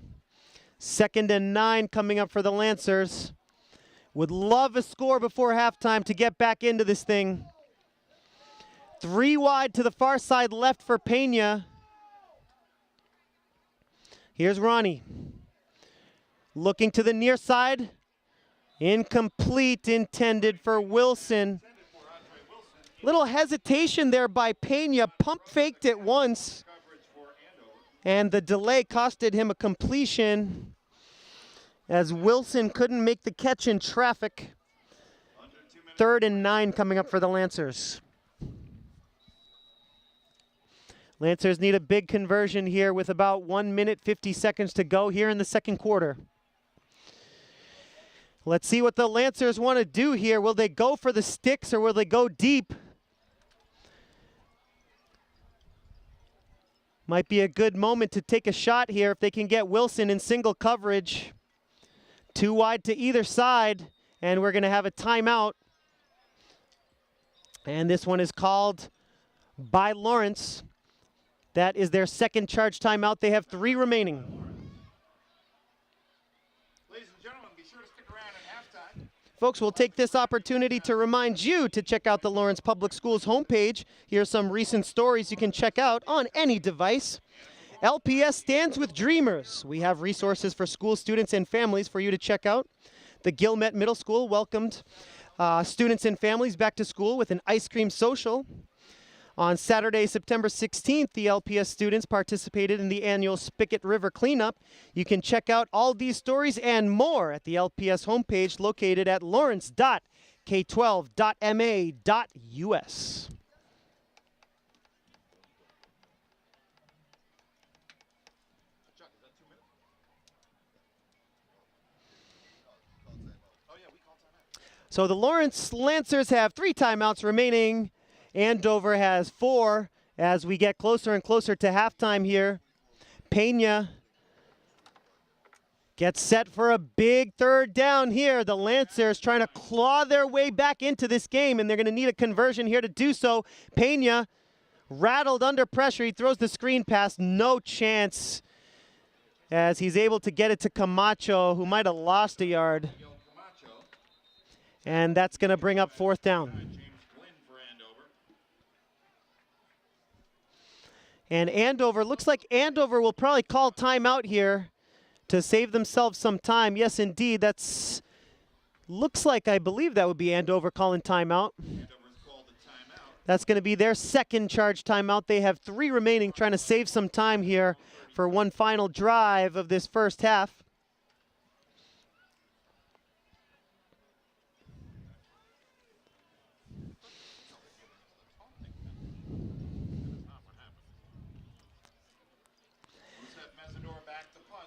2nd and 9 coming up for the Lancers. Would love a score before halftime to get back into this thing. 3 wide to the far side left for Pena. Here's Ronnie. Looking to the near side. Incomplete, intended for Wilson. Little hesitation there by Pena. Pump faked it once. And the delay costed him a completion as Wilson couldn't make the catch in traffic. 3rd and 9 coming up for the Lancers. Lancers need a big conversion here with about 1 minute, 50 seconds to go here in the second quarter. Let's see what the Lancers want to do here. Will they go for the sticks or will they go deep? Might be a good moment to take a shot here if they can get Wilson in single coverage. 2 wide to either side, and we're going to have a timeout. And this one is called by Lawrence. That is their second charge timeout. They have 3 remaining. Ladies and gentlemen, be sure to stick around at halftime. Folks, we'll take this opportunity to remind you to check out the Lawrence Public Schools homepage. Here are some recent stories you can check out on any device. LPS stands with dreamers. We have resources for school students and families for you to check out. The Gilmet Middle School welcomed students and families back to school with an ice cream social. On Saturday, September 16th, the LPS students participated in the annual Spigot River cleanup. You can check out all these stories and more at the LPS homepage located at lawrence.k12.ma.us. So the Lawrence Lancers have 3 timeouts remaining. Andover has 4 as we get closer and closer to halftime here. Pena gets set for a big 3rd down here. The Lancers trying to claw their way back into this game, and they're going to need a conversion here to do so. Pena rattled under pressure. He throws the screen pass. No chance as he's able to get it to Camacho, who might have lost a yard. And that's going to bring up 4th down. And Andover, looks like Andover will probably call timeout here to save themselves some time. Yes, indeed, looks like, I believe that would be Andover calling timeout. That's going to be their 2nd charge timeout. They have 3 remaining, trying to save some time here for one final drive of this first half.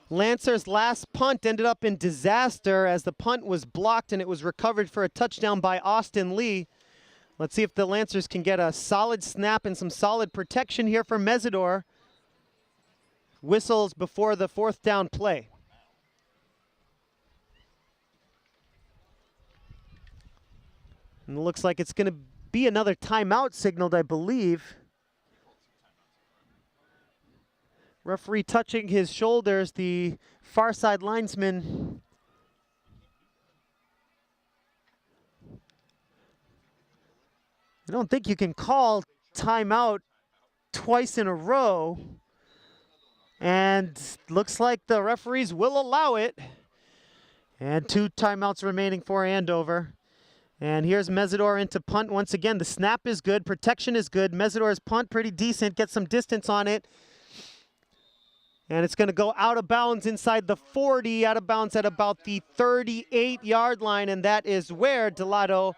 Lancer's last punt ended up in disaster as the punt was blocked and it was recovered for a touchdown by Austin Lee. Let's see if the Lancers can get a solid snap and some solid protection here for Mesidor. Whistles before the 4th down play. And it looks like it's going to be another timeout signaled, I believe. Referee touching his shoulders, the far side linesman. I don't think you can call timeout twice in a row. And looks like the referees will allow it. And 2 timeouts remaining for Andover. And here's Mesidor into punt once again. The snap is good, protection is good. Mesidor's punt pretty decent, get some distance on it. And it's going to go out of bounds inside the 40, out of bounds at about the 38-yard line, and that is where Delato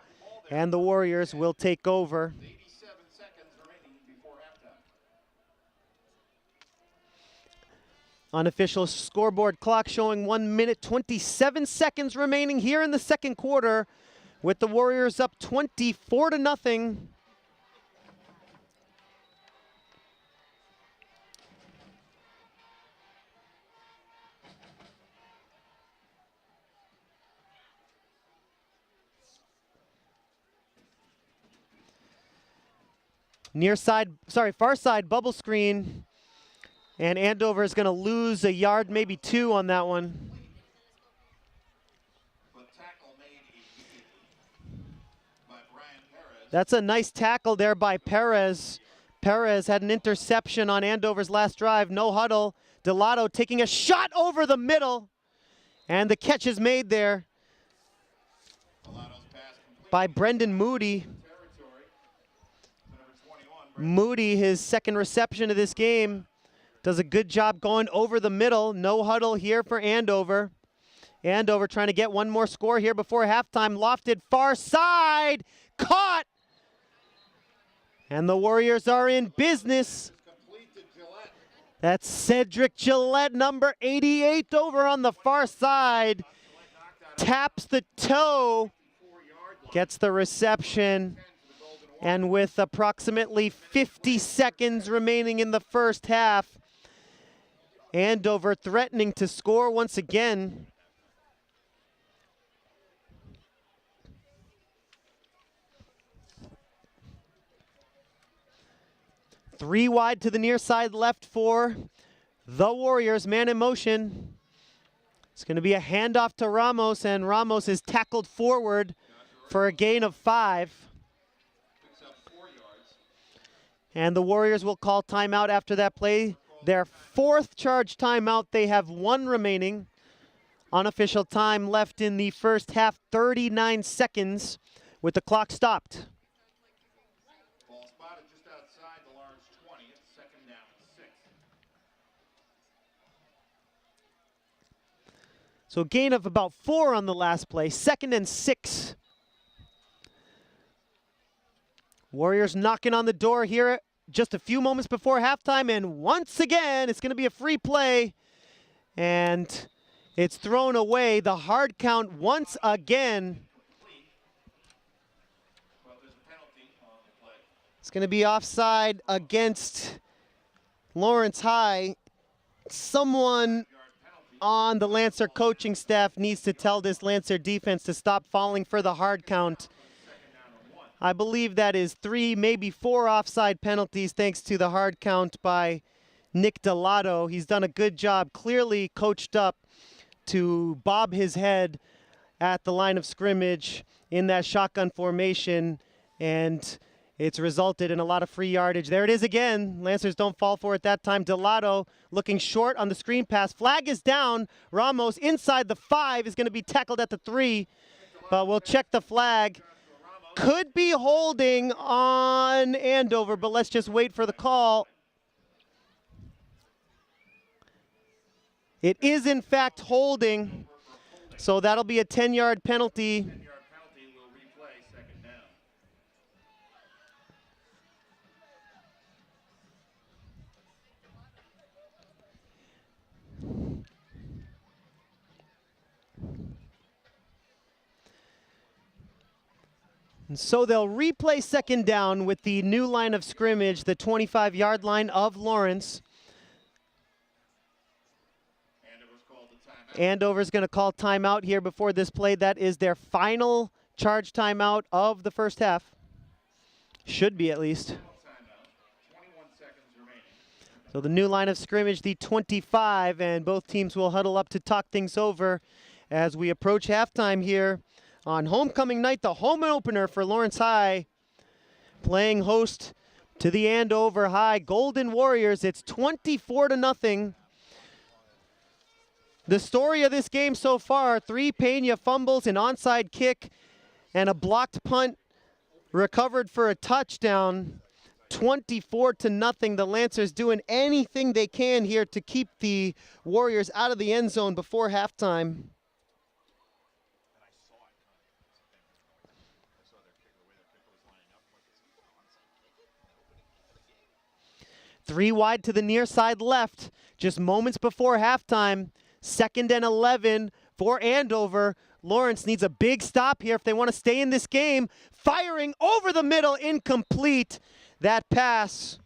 and the Warriors will take over. 87 seconds remaining before halftime. Unofficial scoreboard clock showing 1 minute 27 seconds remaining here in the 2nd quarter, with the Warriors up 24-0. Far side bubble screen, and Andover is going to lose a yard, maybe 2 on that one. That's a nice tackle there by Perez. Perez had an interception on Andover's last drive. No huddle. Delato taking a shot over the middle, and the catch is made there by Brendan Moody. Moody, his 2nd reception of this game, does a good job going over the middle. No huddle here for Andover. Andover trying to get one more score here before halftime. Lofted far side, caught. And the Warriors are in business. That's Cedric Gillette, number 88, over on the far side. Taps the toe, gets the reception. And with approximately 50 seconds remaining in the first half, Andover threatening to score once again. Three wide to the near side left for the Warriors, man in motion. It's going to be a handoff to Ramos, and Ramos is tackled forward for a gain of 5. And the Warriors will call timeout after that play. Their 4th charge timeout. They have 1 remaining. Unofficial time left in the first half, 39 seconds with the clock stopped. Ball spotted just outside the Lawrence 20. It's 2nd down and 6. So gain of about 4 on the last play, 2nd and 6. Warriors knocking on the door here just a few moments before halftime, and once again, it's going to be a free play, and it's thrown away. The hard count once again It's going to be offside against Lawrence High. Someone on the Lancer coaching staff needs to tell this Lancer defense to stop falling for the hard count. I believe that is 3, maybe 4 offside penalties thanks to the hard count by Nick Delato. He's done a good job, clearly coached up to bob his head at the line of scrimmage in that shotgun formation, and it's resulted in a lot of free yardage. There it is again. Lancers don't fall for it that time. Delato looking short on the screen pass. Flag is down. Ramos inside the 5 is going to be tackled at the 3, but we'll check the flag. Could be holding on Andover, but let's just wait for the call. It is in fact holding, so that'll be a 10-yard penalty. 10-yard penalty will replay second down. And so they'll replay second down with the new line of scrimmage, the 25-yard line of Lawrence. Andover's going to call timeout here before this play. That is their final charge timeout of the first half. Should be at least. 21 seconds remaining. So the new line of scrimmage, the 25, and both teams will huddle up to talk things over as we approach halftime here on homecoming night, the home opener for Lawrence High, playing host to the Andover High Golden Warriors. It's 24-0. The story of this game so far, 3 Pena fumbles, an onside kick, and a blocked punt recovered for a touchdown. 24-0. The Lancers doing anything they can here to keep the Warriors out of the end zone before halftime. 3 wide to the near side left, just moments before halftime. 2nd and 11 for Andover. Lawrence needs a big stop here if they want to stay in this game. Firing over the middle, incomplete. That pass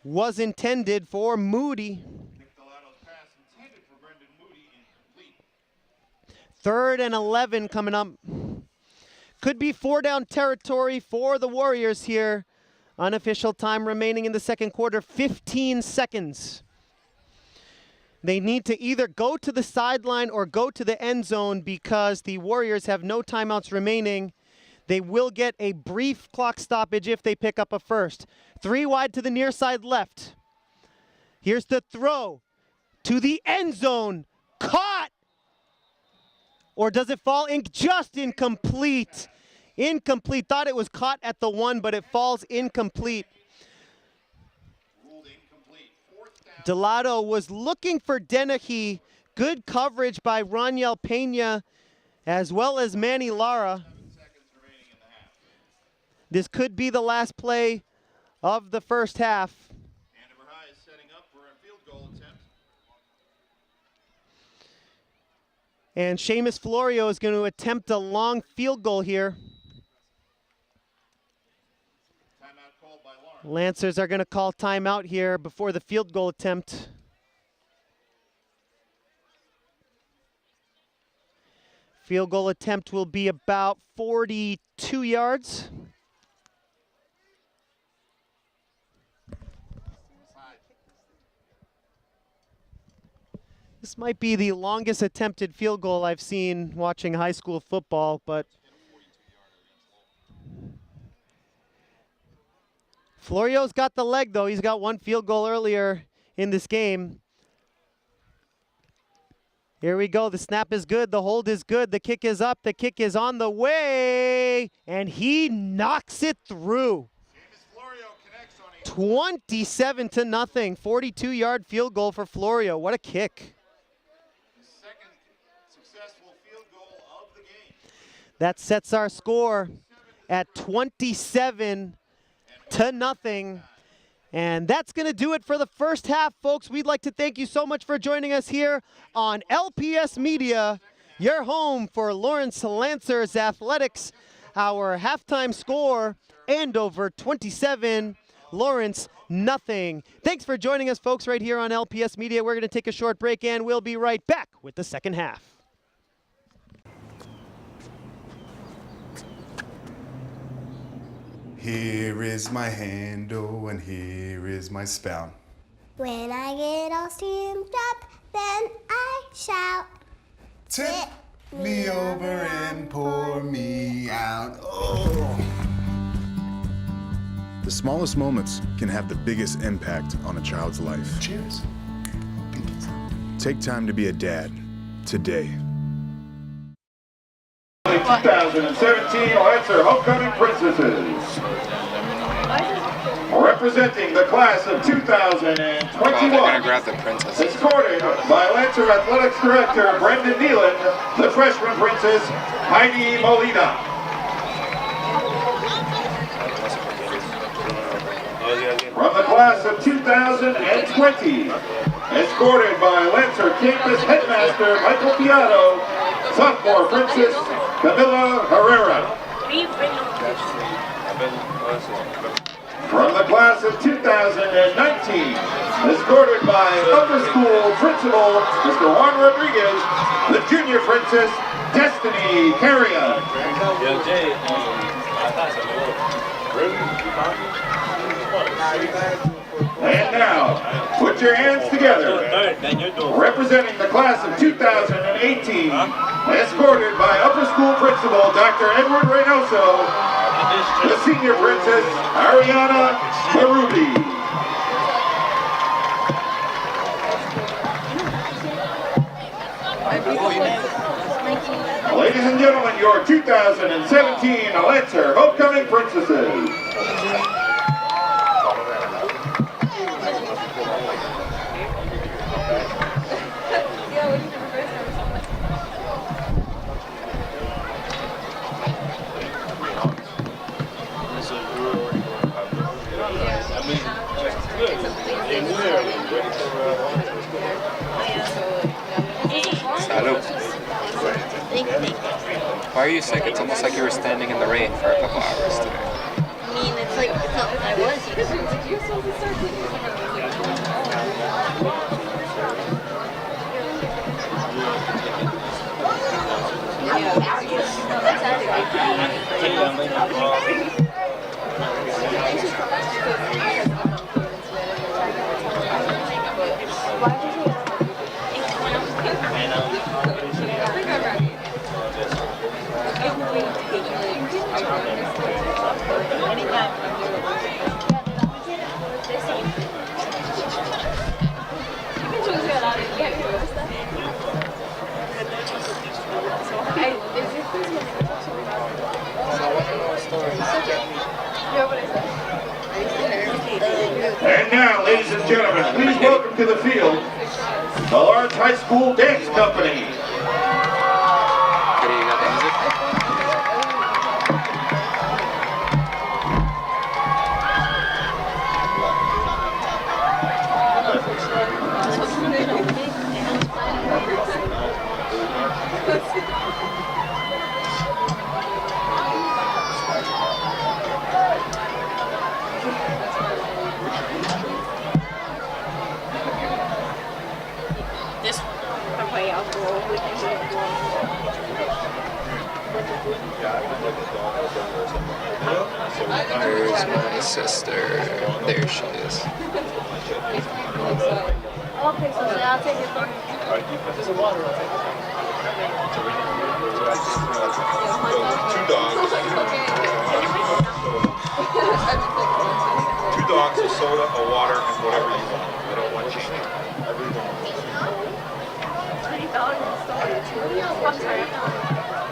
was intended for Moody. Nick Delato's pass intended for Brendan Moody, incomplete. 3rd and 11 coming up. Could be 4-down territory for the Warriors here. Unofficial time remaining in the second quarter, 15 seconds. They need to either go to the sideline or go to the end zone because the Warriors have no timeouts remaining. They will get a brief clock stoppage if they pick up a first. 3 wide to the near side left. Here's the throw to the end zone. Caught! Or does it fall in? Just incomplete. Incomplete. Thought it was caught at the 1, but it falls incomplete. Delato was looking for Dennehy. Good coverage by Roniel Pena as well as Manny Lara. This could be the last play of the first half. Andover High is setting up for a field goal attempt. And Seamus Florio is going to attempt a long field goal here. Lancers are going to call timeout here before the field goal attempt. Field goal attempt will be about 42 yards. This might be the longest attempted field goal I've seen watching high school football, but Florio's got the leg, though. He's got 1 field goal earlier in this game. Here we go. The snap is good. The hold is good. The kick is up. The kick is on the way. And he knocks it through. 27-0. 42-yard field goal for Florio. What a kick. The second successful field goal of the game. That sets our score at 27-0. And that's going to do it for the first half, folks. We'd like to thank you so much for joining us here on LPS Media, your home for Lawrence Lancer's athletics. Our halftime score, Andover 27, Lawrence nothing. Thanks for joining us, folks, right here on LPS Media. We're going to take a short break, and we'll be right back with the second half. Here is my handle and here is my spout. When I get all steamed up, then I shout. Tip me over and pour me out. Oh. The smallest moments can have the biggest impact on a child's life. Cheers. Take time to be a dad today. 2017 Lancer Homecoming Princesses. Representing the class of 2021, grab the princess. escorted by Lancer Athletics Director Brendan Nealon, the freshman princess Heidi Molina. From the class of 2020, escorted by Lancer Campus Headmaster Michael Piano, sophomore princess Camila Herrera. From the class of 2019, escorted by upper school principal Mr. Juan Rodriguez, the junior princess Destiny Carrion. And now, put your hands together. Representing the class of 2018, escorted by upper school principal Dr. Edward Reynoso, the senior princess Ariana Marubi. Ladies and gentlemen, your 2017 Lancer Homecoming Princesses. Why are you sick? It's almost like you were standing in the rain for a couple hours today. I mean, it's like, it's not what I was used And now, ladies and gentlemen, please welcome to the field the Lawrence High School Dance Company. Okay, you got the music? There's my sister. There she is. Okay, so I'll take it from Two dogs, a soda, a water, and whatever you want. I don't want change.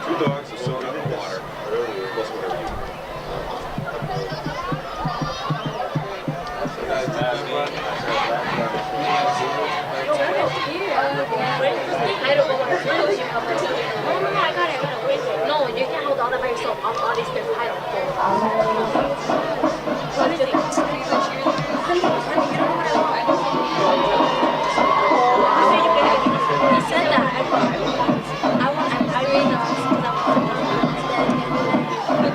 Two dogs, a soda, a water. Plus whatever you want. No, you can't hold all that by yourself. All these things I don't He said that. I read the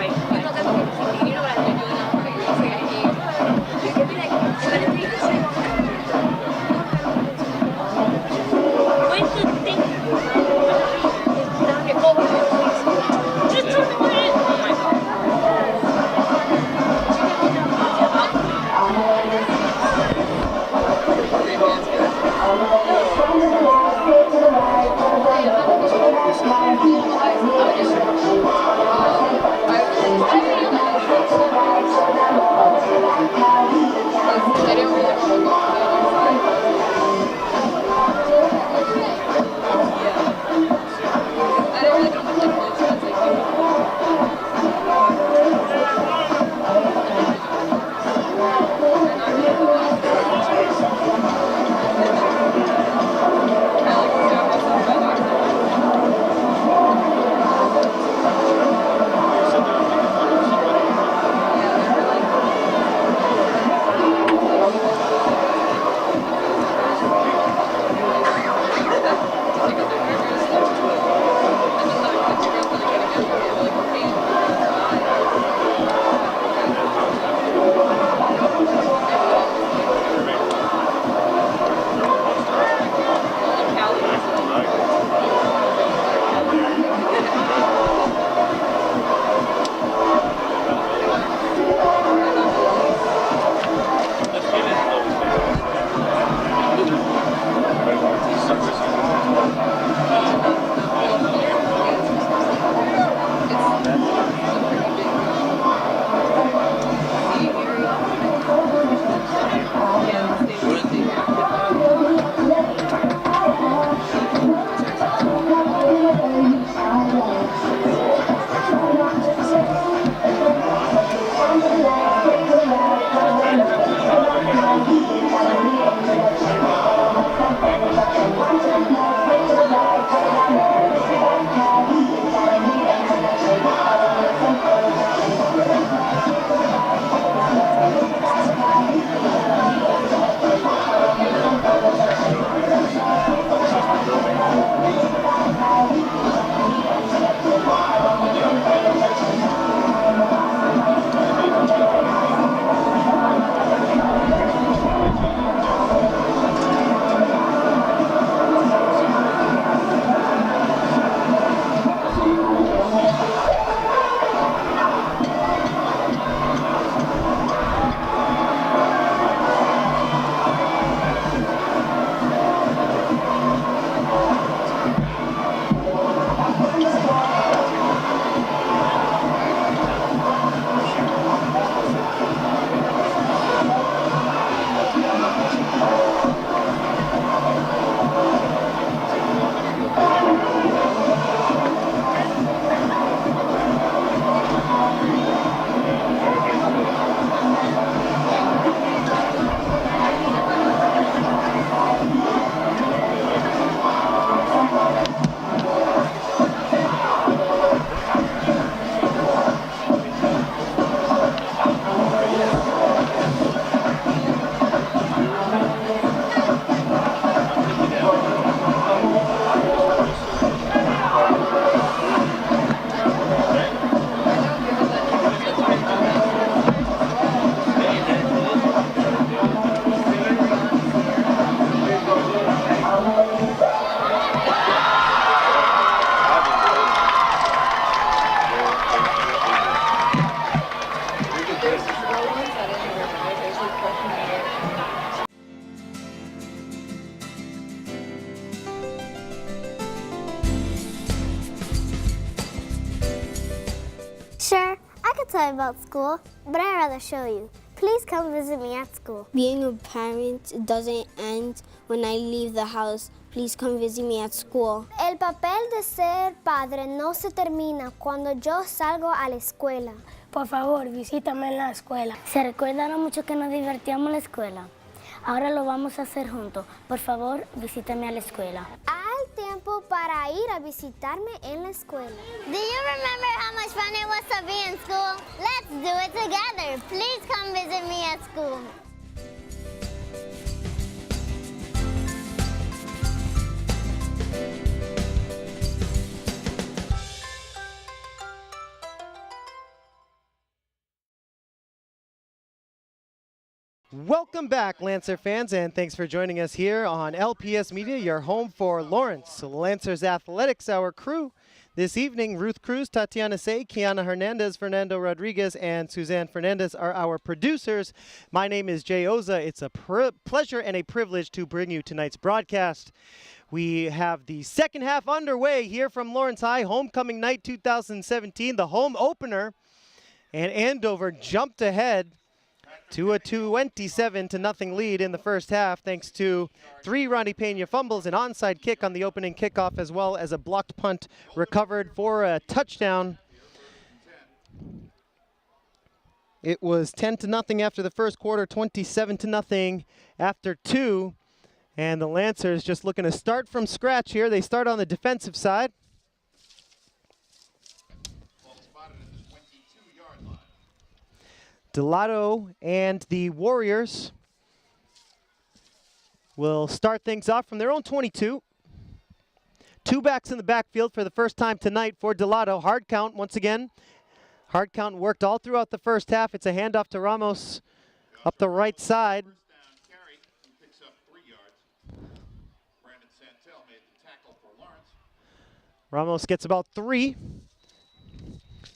Sure, I could tell you about school, but I'd rather show you. Please come visit me at school. Being a parent doesn't end when I leave the house. Please come visit me at school. El papel de ser padre no se termina cuando yo salgo a la escuela. Por favor, visítame en la escuela. ¿Se recuerda lo mucho que nos divertíamos en la escuela? Ahora lo vamos a hacer juntos. Por favor, visítame a la escuela. Hay tiempo para ir a visitarme en la escuela. Do you remember how much fun it was to be in school? Let's do it together. Please come visit me at school. Welcome back, Lancer fans, and thanks for joining us here on LPS Media, your home for Lawrence. Lancer's Athletics, our crew this evening. Ruth Cruz, Tatiana Say, Kiana Hernandez, Fernando Rodriguez, and Suzanne Fernandez are our producers. My name is Jay Oza. It's a pleasure and a privilege to bring you tonight's broadcast. We have the second half underway here from Lawrence High, Homecoming Night 2017, the home opener, and Andover jumped ahead to a 27-0 lead in the first half, thanks to 3 Ronnie Pena fumbles, an onside kick on the opening kickoff, as well as a blocked punt recovered for a touchdown. It was 10-0 after the first quarter, 27-0 after 2. And the Lancers just looking to start from scratch here. They start on the defensive side. Delato and the Warriors will start things off from their own 22. 2 backs in the backfield for the first time tonight for Delato. Hard count once again. Hard count worked all throughout the first half. It's a handoff to Ramos up the right side. First down carry, he picks up 3 yards. Brandon Santel made the tackle for Lawrence. Ramos gets about 3.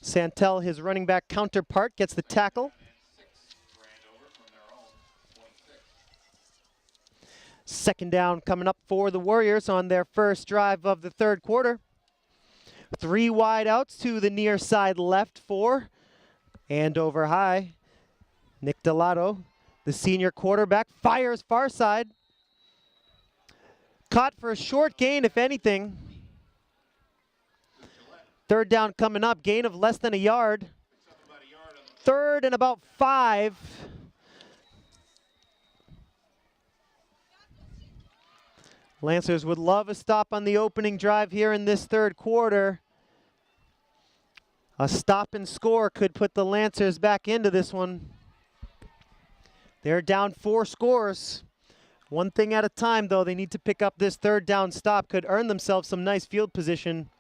Santel, his running back counterpart, gets the tackle. Second down coming up for the Warriors on their first drive of the third quarter. 3 wide outs to the near side left for Andover High. Nick Delato, the senior quarterback, fires far side. Caught for a short gain, if anything. Third down coming up, gain of less than a yard. Third and about 5. Lancers would love a stop on the opening drive here in this third quarter. A stop and score could put the Lancers back into this one. They're down 4 scores. One thing at a time, though. They need to pick up this third down stop. Could earn themselves some nice field position.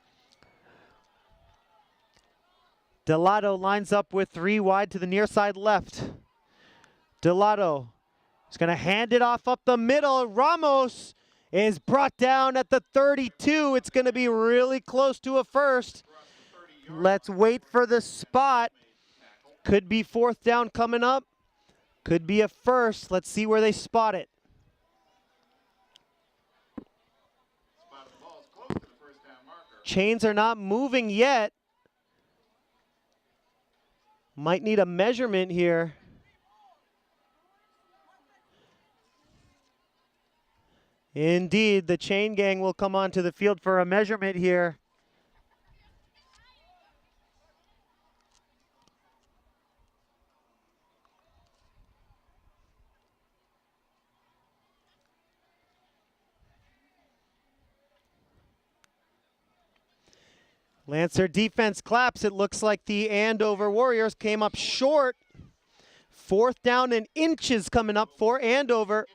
Delato lines up with 3 wide to the near side left. Delato is going to hand it off up the middle. Ramos is brought down at the 32. It's going to be really close to a first. Let's wait for the spot. Could be 4th down coming up. Could be a first. Let's see where they spot it. Chains are not moving yet. Might need a measurement here. Indeed, the chain gang will come onto the field for a measurement here. Lancer defense claps. It looks like the Andover Warriors came up short. 4th down and inches coming up for Andover.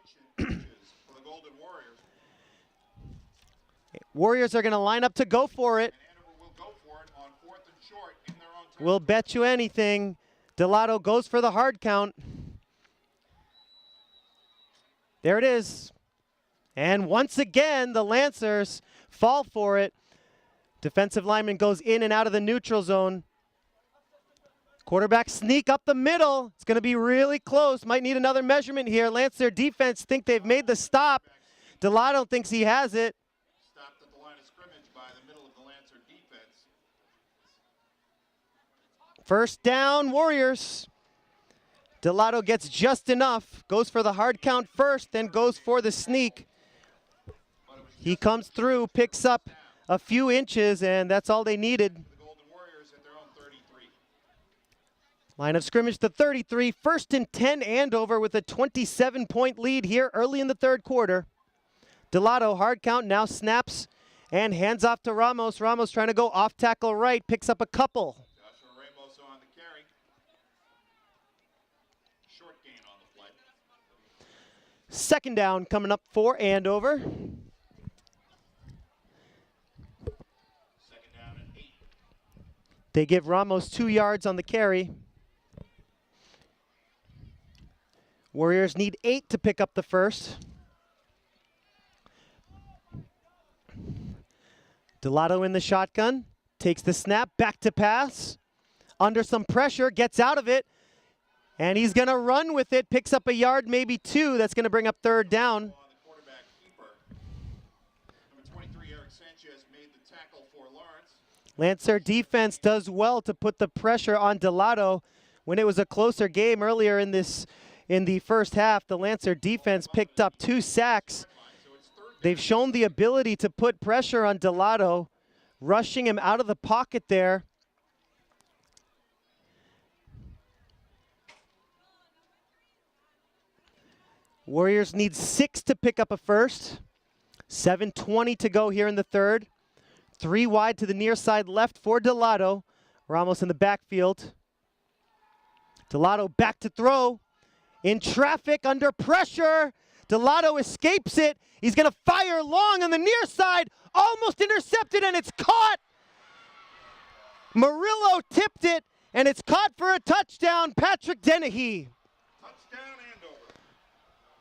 Warriors are going to line up to go for it. We'll bet you anything. Delato goes for the hard count. There it is. And once again, the Lancers fall for it. Defensive lineman goes in and out of the neutral zone. Quarterback sneak up the middle. It's going to be really close. Might need another measurement here. Lancer defense think they've made the stop. Delato thinks he has it. First down, Warriors. Delato gets just enough, goes for the hard count first, then goes for the sneak. He comes through, picks up a few inches, and that's all they needed. Line of scrimmage to 33, 1st and 10 Andover with a 27-point lead here early in the third quarter. Delato, hard count, now snaps and hands off to Ramos. Ramos trying to go off tackle right, picks up a couple. On the carry. Short gain on the play. Second down coming up for Andover. Second down and 8. They give Ramos 2 yards on the carry. Warriors need 8 to pick up the first. Delato in the shotgun, takes the snap, back to pass. Under some pressure, gets out of it, and he's going to run with it, picks up a yard, maybe 2. That's going to bring up third down. Lancer defense does well to put the pressure on Delato. When it was a closer game earlier in the first half, the Lancer defense picked up 2 sacks. They've shown the ability to put pressure on Delato, rushing him out of the pocket there. Warriors need 6 to pick up a first. 7:20 to go here in the third. 3 wide to the near side left for Delato. Ramos in the backfield. Delato back to throw. In traffic, under pressure. Delato escapes it. He's going to fire long on the near side. Almost intercepted, and it's caught. Murillo tipped it, and it's caught for a touchdown. Patrick Dennehy. Touchdown Andover.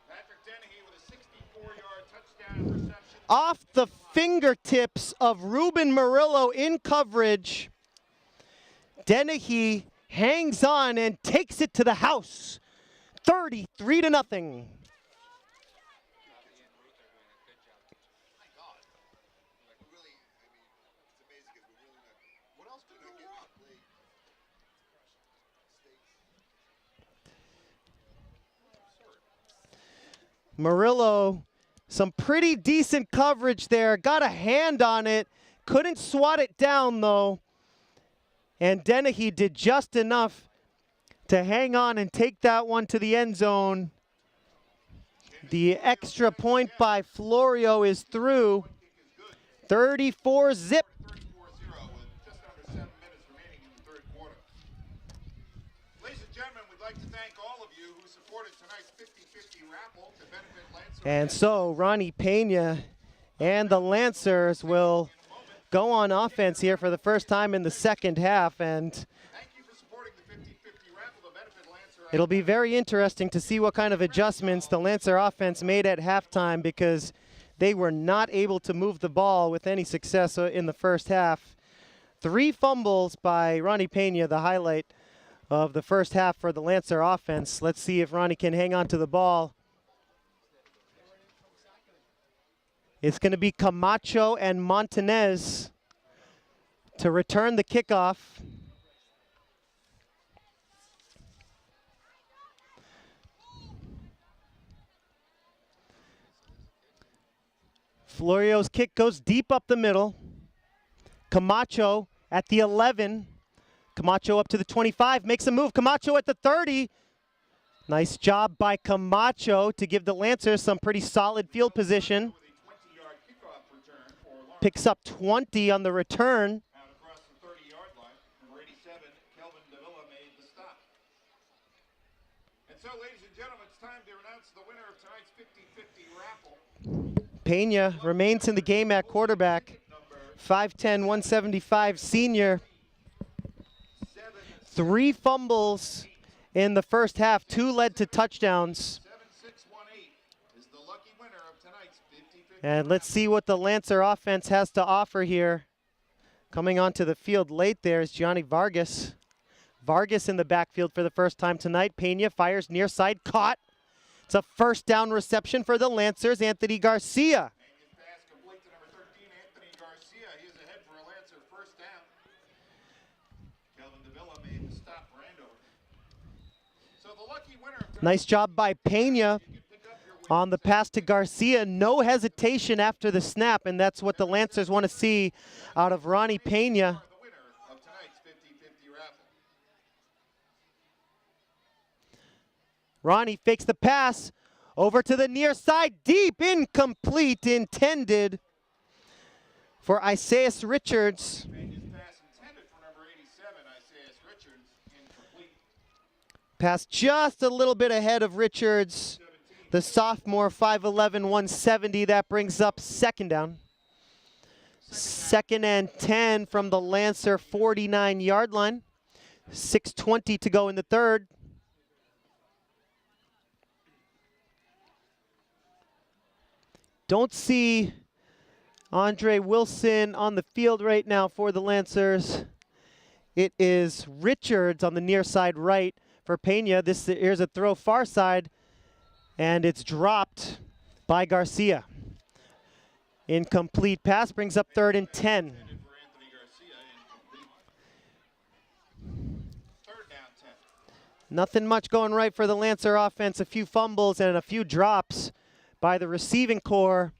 Patrick Dennehy with a 64-yard touchdown reception. Off the fingertips of Ruben Murillo in coverage. Dennehy hangs on and takes it to the house. 33-0. Murillo, some pretty decent coverage there. Got a hand on it. Couldn't swat it down, though. And Dennehy did just enough to hang on and take that one to the end zone. The extra point by Florio is through. 34-0. And so Ronnie Pena and the Lancers will go on offense here for the first time in the second half, and it'll be very interesting to see what kind of adjustments the Lancer offense made at halftime, because they were not able to move the ball with any success in the first half. 3 fumbles by Ronnie Pena, the highlight of the first half for the Lancer offense. Let's see if Ronnie can hang on to the ball. It's going to be Camacho and Montanez to return the kickoff. Florio's kick goes deep up the middle. Camacho at the 11. Camacho up to the 25, makes a move. Camacho at the 30. Nice job by Camacho to give the Lancers some pretty solid field position. Picks up 20 on the return. Pena remains in the game at quarterback. 5'10", 175 senior. 3 fumbles in the first half. 2 led to touchdowns. And let's see what the Lancer offense has to offer here. Coming onto the field late there is Gianni Vargas. Vargas in the backfield for the first time tonight. Pena fires near side, caught. It's a first down reception for the Lancers. Anthony Garcia. stop for Andover. So the lucky winner of Nice job by Pena on the pass to Garcia. No hesitation after the snap, and that's what the Lancers want to see out of Ronnie Pena. the winner of tonight's 50-50 raffle. Ronnie fakes the pass over to the near side, deep, incomplete, intended for Isaiah Richards. Pena's pass intended for number 87, Isaiah Richards, incomplete. Pass just a little bit ahead of Richards, the sophomore, 5'11", 170. That brings up second down. Second and 10 from the Lancer 49-yard line. 6:20 to go in the third. Don't see Andre Wilson on the field right now for the Lancers. It is Richards on the near side right for Pena. Here's a throw far side, and it's dropped by Garcia. Incomplete pass brings up 3rd and 10. Nothing much going right for the Lancer offense. A few fumbles and a few drops by the receiving core.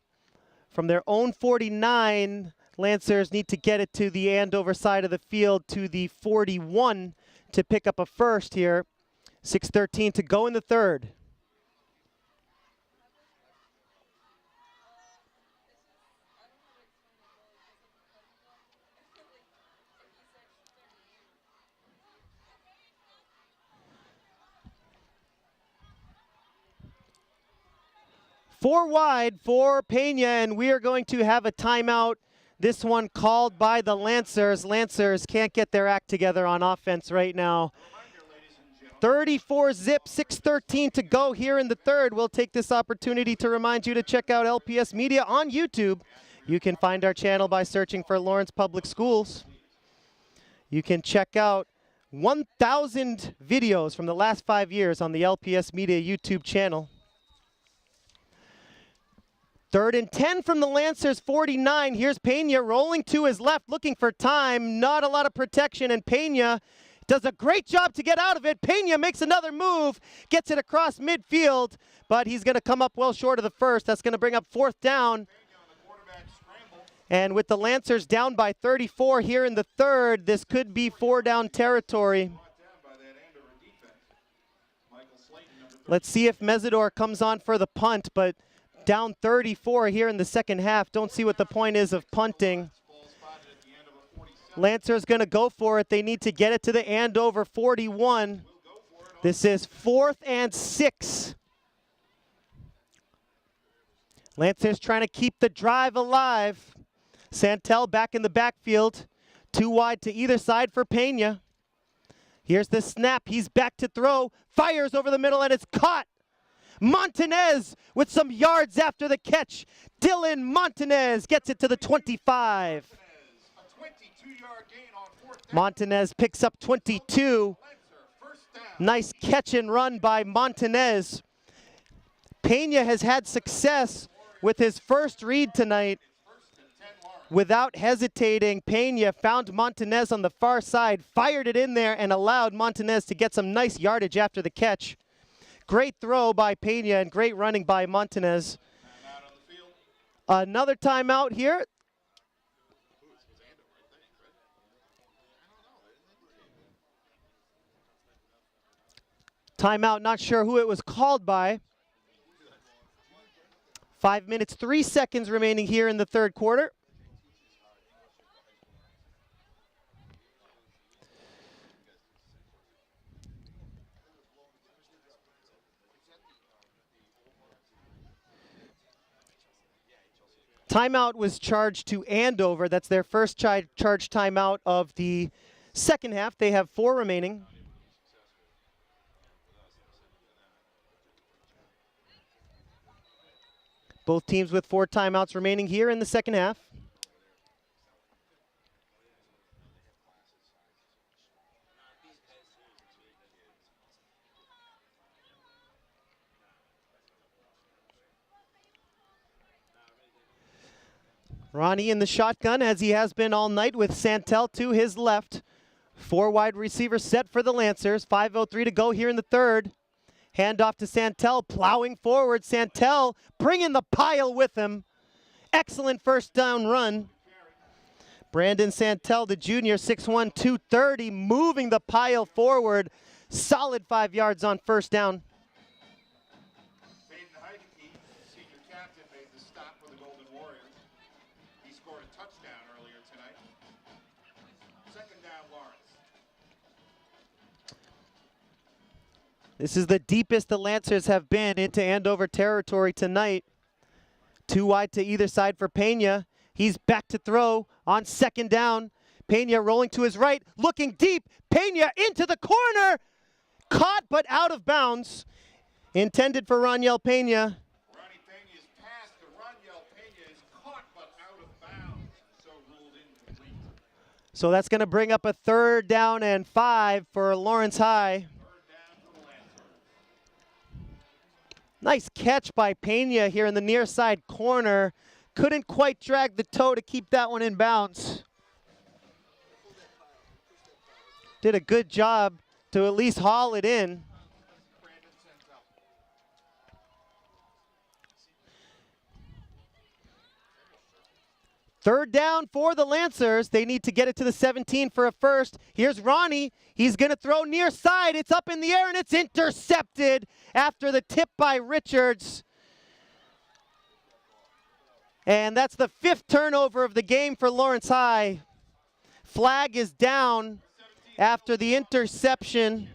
From their own 49, Lancers need to get it to the Andover side of the field, to the 41, to pick up a first here. 6:13 to go in the third. Four wide for Pena, and we are going to have a timeout. This one called by the Lancers. Lancers can't get their act together on offense right now. 34-zip, 6:13 to go here in the third. We'll take this opportunity to remind you to check out LPS Media on YouTube. You can find our channel by searching for Lawrence Public Schools. You can check out 1,000 videos from the last 5 years on the LPS Media YouTube channel. 3rd and 10 from the Lancers 49. Here's Pena rolling to his left, looking for time. Not a lot of protection, and Pena does a great job to get out of it. Pena makes another move, gets it across midfield, but he's going to come up well short of the first. That's going to bring up 4th down. And with the Lancers down by 34 here in the third, this could be 4-down territory. Let's see if Mesidor comes on for the punt, but down 34 here in the second half. Don't see what the point is of punting. Lancer's going to go for it. They need to get it to the Andover 41. This is 4th and 6. Lancer's trying to keep the drive alive. Santel back in the backfield. 2 wide to either side for Pena. Here's the snap. He's back to throw. Fires over the middle, and it's caught. Montanez with some yards after the catch. Dylan Montanez gets it to the 25. Montanez picks up 22. Nice catch and run by Montanez. Pena has had success with his first read tonight. Without hesitating, Pena found Montanez on the far side, fired it in there, and allowed Montanez to get some nice yardage after the catch. Great throw by Pena and great running by Montanez. Another timeout here. Timeout, not sure who it was called by. 5 minutes, 3 seconds remaining here in the third quarter. Timeout was charged to Andover. That's their first charge timeout of the second half. They have 4 remaining. Both teams with 4 timeouts remaining here in the second half. Ronnie in the shotgun, as he has been all night, with Santel to his left. Four wide receivers set for the Lancers. 5:03 to go here in the third. Handoff to Santel, plowing forward. Santel bringing the pile with him. Excellent first down run. Brandon Santel, the junior, 6'1", 230, moving the pile forward. Solid 5 yards on first down. Hayden Heideke, senior captain, made the stop for the Golden Warriors. He scored a touchdown earlier tonight. Second down, Lawrence. This is the deepest the Lancers have been into Andover territory tonight. 2 wide to either side for Pena. He's back to throw on second down. Pena rolling to his right, looking deep. Pena into the corner. Caught but out of bounds. Intended for Roniel Pena. Ronnie Pena's pass to Roniel Pena is caught but out of bounds, so ruled incomplete. So that's going to bring up a 3rd down and 5 for Lawrence High. Nice catch by Pena here in the near side corner. Couldn't quite drag the toe to keep that one in bounds. Did a good job to at least haul it in. Third down for the Lancers. They need to get it to the 17 for a first. Here's Ronnie. He's going to throw near side. It's up in the air and it's intercepted after the tip by Richards. And that's the 5th turnover of the game for Lawrence High. Flag is down after the interception.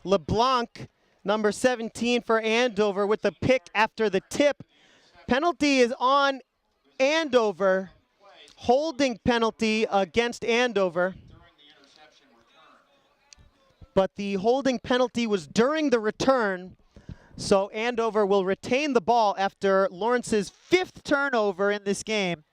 LeBlanc, number 17 for Andover, with the pick after the tip. Penalty is on Andover. Holding penalty against Andover. But the holding penalty was during the return. So Andover will retain the ball after Lawrence's 5th turnover in this game.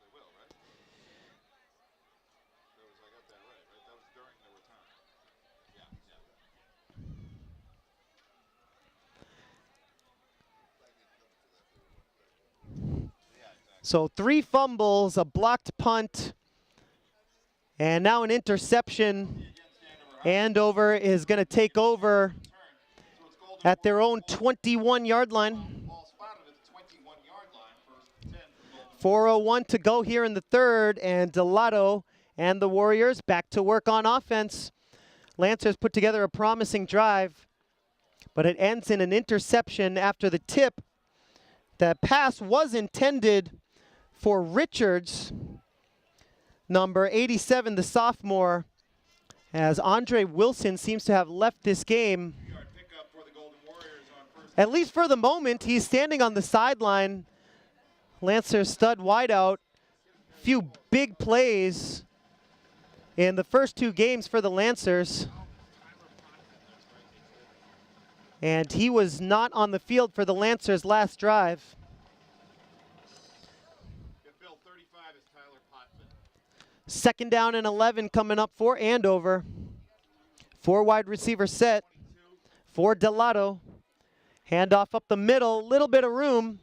So 3 fumbles, a blocked punt, and now an interception. Andover is going to take over at their own 21-yard line. 4:01 to go here in the third, and Delato and the Warriors back to work on offense. Lancers put together a promising drive, but it ends in an interception after the tip. The pass was intended for Richards, number 87, the sophomore, as Andre Wilson seems to have left this game. At least for the moment, he's standing on the sideline. Lancer stud wideout. Few big plays in the first 2 games for the Lancers. And he was not on the field for the Lancers' last drive. Second down and 11 coming up for Andover. 4 wide receiver set for Delato. Handoff up the middle, little bit of room.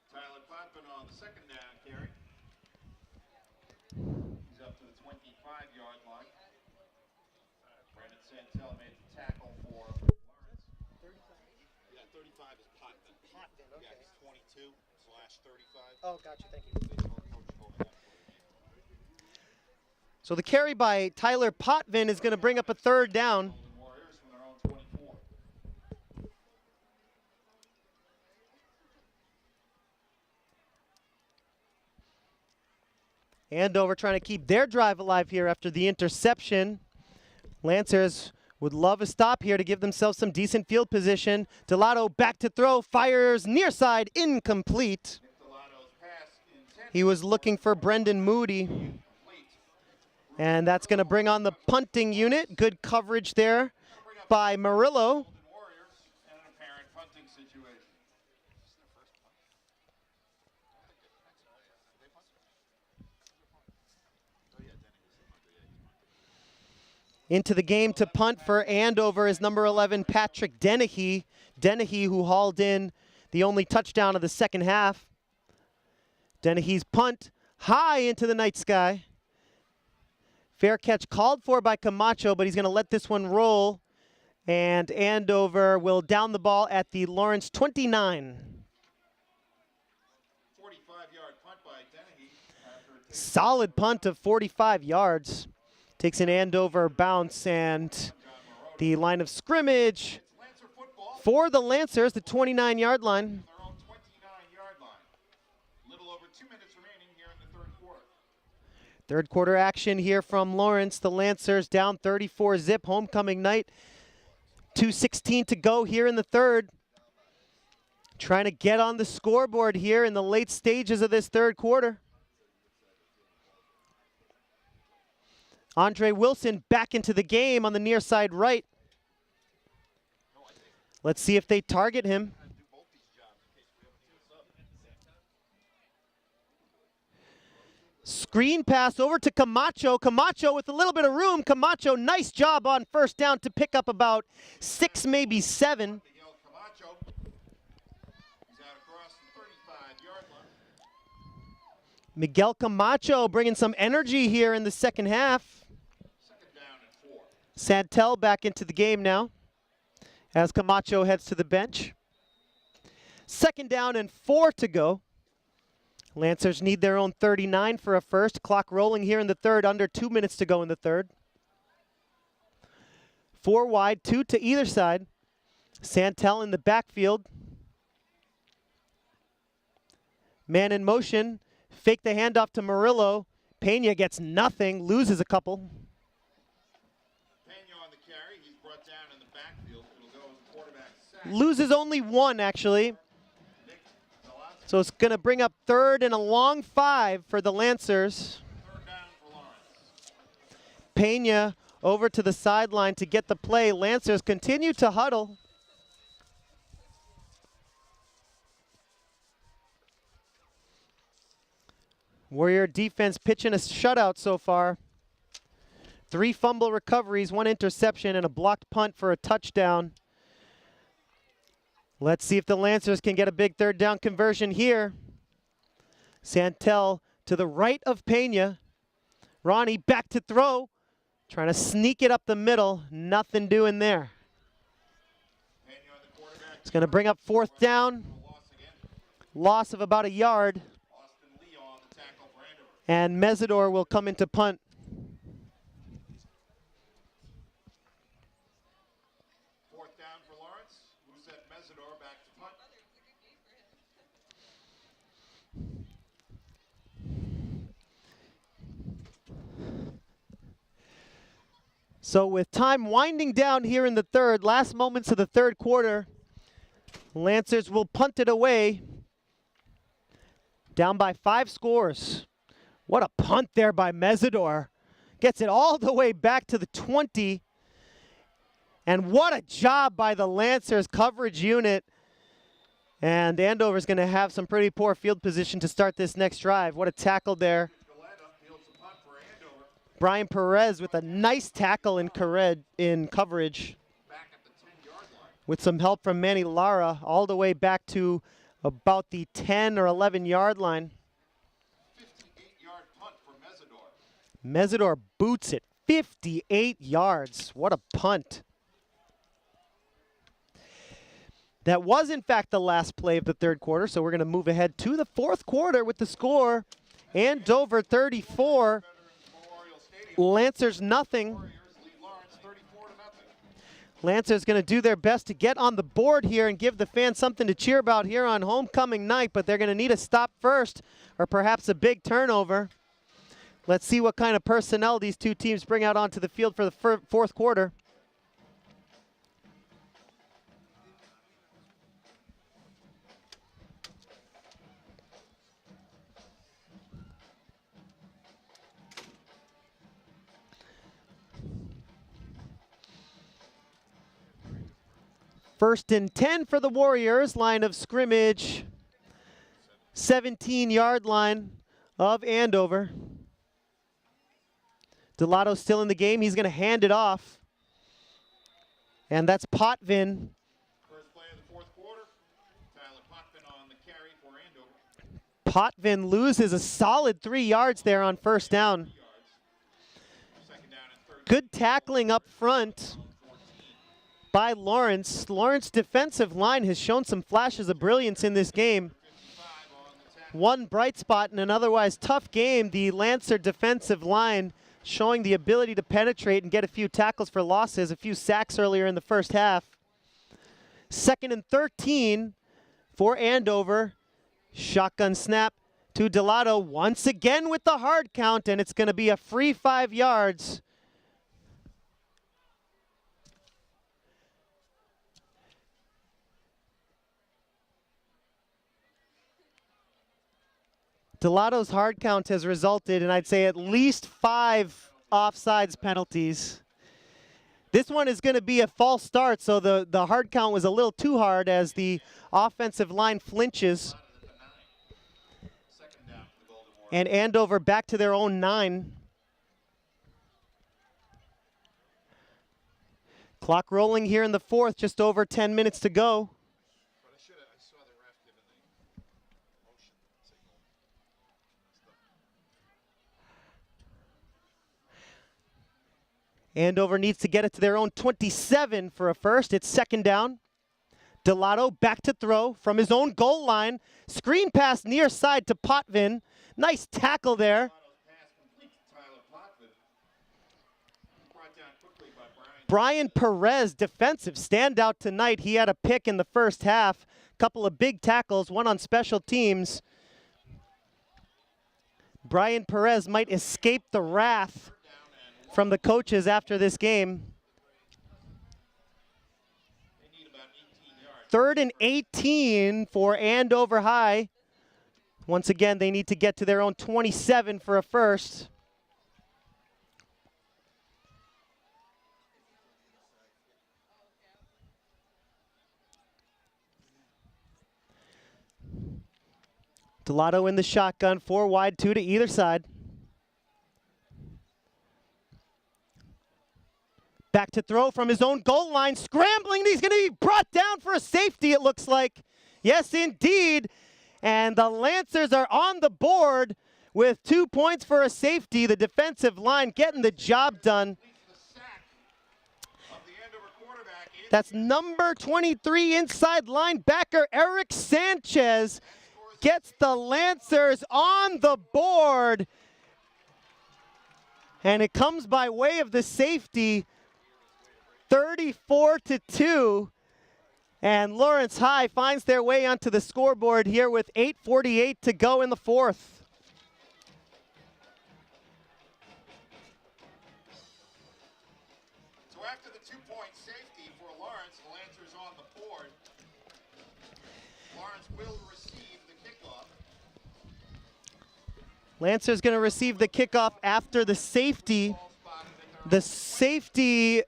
Tyler Potvin on the second down carry. He's up to the 25-yard line. Brandon Santel made the tackle for Lawrence. 35? Yeah, 35 is Potvin. Potvin, okay. Yeah, he's 22/35. Oh, gotcha, thank you. So the carry by Tyler Potvin is going to bring up a 3rd down. Andover trying to keep their drive alive here after the interception. Lancers would love a stop here to give themselves some decent field position. Delato back to throw, fires near side, incomplete. He was looking for Brendan Moody. And that's going to bring on the punting unit. Good coverage there by Murillo. Into the game to punt for Andover is number 11, Patrick Dennehy. Dennehy, who hauled in the only touchdown of the second half. Dennehy's punt high into the night sky. Fair catch called for by Camacho, but he's going to let this one roll. And Andover will down the ball at the Lawrence 29. 45-yard punt by Dennehy. Solid punt of 45 yards. Takes an Andover bounce, and the line of scrimmage for the Lancers, the 29-yard line. Their own 29-yard line. Little over 2 minutes remaining here in the third quarter. Third quarter action here from Lawrence. The Lancers down 34-zip, homecoming night. 2:16 to go here in the third. Trying to get on the scoreboard here in the late stages of this third quarter. Andre Wilson back into the game on the near side right. Let's see if they target him. Screen pass over to Camacho. Camacho with a little bit of room. Camacho, nice job on first down to pick up about 6, maybe 7. Camacho. He's out across the 35-yard line. Miguel Camacho bringing some energy here in the second half. Second down and 4. Santel back into the game now as Camacho heads to the bench. Second down and 4 to go. Lancers need their own 39 for a first. Clock rolling here in the third, under 2 minutes to go in the third. 4 wide, 2 to either side. Santel in the backfield. Man in motion. Fake the handoff to Murillo. Pena gets nothing, loses a couple. Pena on the carry. He's brought down in the backfield. It'll go as a quarterback sack. Loses only 1, actually. So it's going to bring up third and a long 5 for the Lancers. Third down for Lawrence. Pena over to the sideline to get the play. Lancers continue to huddle. Warrior defense pitching a shutout so far. 3 fumble recoveries, 1 interception, and a blocked punt for a touchdown. Let's see if the Lancers can get a big third down conversion here. Santel to the right of Pena. Ronnie back to throw. Trying to sneak it up the middle. Nothing doing there. It's going to bring up fourth down. Loss of about a yard. And Mesidor will come into punt. Fourth down for Lawrence. Who set Mesidor back to punt. So with time winding down here in the third, last moments of the third quarter, Lancers will punt it away. Down by 5 scores. What a punt there by Mesidor. Gets it all the way back to the 20. And what a job by the Lancers coverage unit. And Andover's going to have some pretty poor field position to start this next drive. What a tackle there. Brian Perez with a nice tackle in coverage. With some help from Manny Lara all the way back to about the 10 or 11 yard line. 58-yard punt for Mesidor. Mesidor boots it 58 yards. What a punt. That was, in fact, the last play of the third quarter, so we're going to move ahead to the fourth quarter with the score. Andover 34, Lancers nothing. Lancers going to do their best to get on the board here and give the fans something to cheer about here on homecoming night, but they're going to need a stop first or perhaps a big turnover. Let's see what kind of personnel these two teams bring out onto the field for the fourth quarter. First and 10 for the Warriors, line of scrimmage, 17-yard line of Andover. Delato still in the game. He's going to hand it off. And that's Potvin. First play of the fourth quarter. Tyler Potvin on the carry for Andover. Potvin loses a solid 3 yards there on first down. Good tackling up front by Lawrence. Lawrence defensive line has shown some flashes of brilliance in this game. One bright spot in an otherwise tough game, the Lancer defensive line showing the ability to penetrate and get a few tackles for losses, a few sacks earlier in the first half. 2nd and 13 for Andover. Shotgun snap to Delato once again with the hard count, and it's going to be a free 5 yards. Delato's hard count has resulted in, I'd say, at least 5 offsides penalties. This one is going to be a false start, so the hard count was a little too hard as the offensive line flinches. And Andover back to their own 9. Clock rolling here in the 4th, just over 10 minutes to go. Andover needs to get it to their own 27 for a first. It's 2nd down. Delato back to throw from his own goal line. Screen pass near side to Potvin. Nice tackle there. Brian Perez, defensive standout tonight. He had a pick in the first half. Couple of big tackles, one on special teams. Brian Perez might escape the wrath from the coaches after this game. 3rd and 18 for Andover High. Once again, they need to get to their own 27 for a first. Delato in the shotgun, 4 wide, 2 to either side. Back to throw from his own goal line, scrambling. He's going to be brought down for a safety, it looks like. Yes, indeed. And the Lancers are on the board with 2 points for a safety. The defensive line getting the job done. That's number 23 inside linebacker Eric Sanchez gets the Lancers on the board. And it comes by way of the safety. 34-2, and Lawrence High finds their way onto the scoreboard here with 8:48 to go in the 4th. So after the 2-point safety for Lawrence, the Lancers on the board. Lawrence will receive the kickoff. Lancer's going to receive the kickoff after the safety. The safety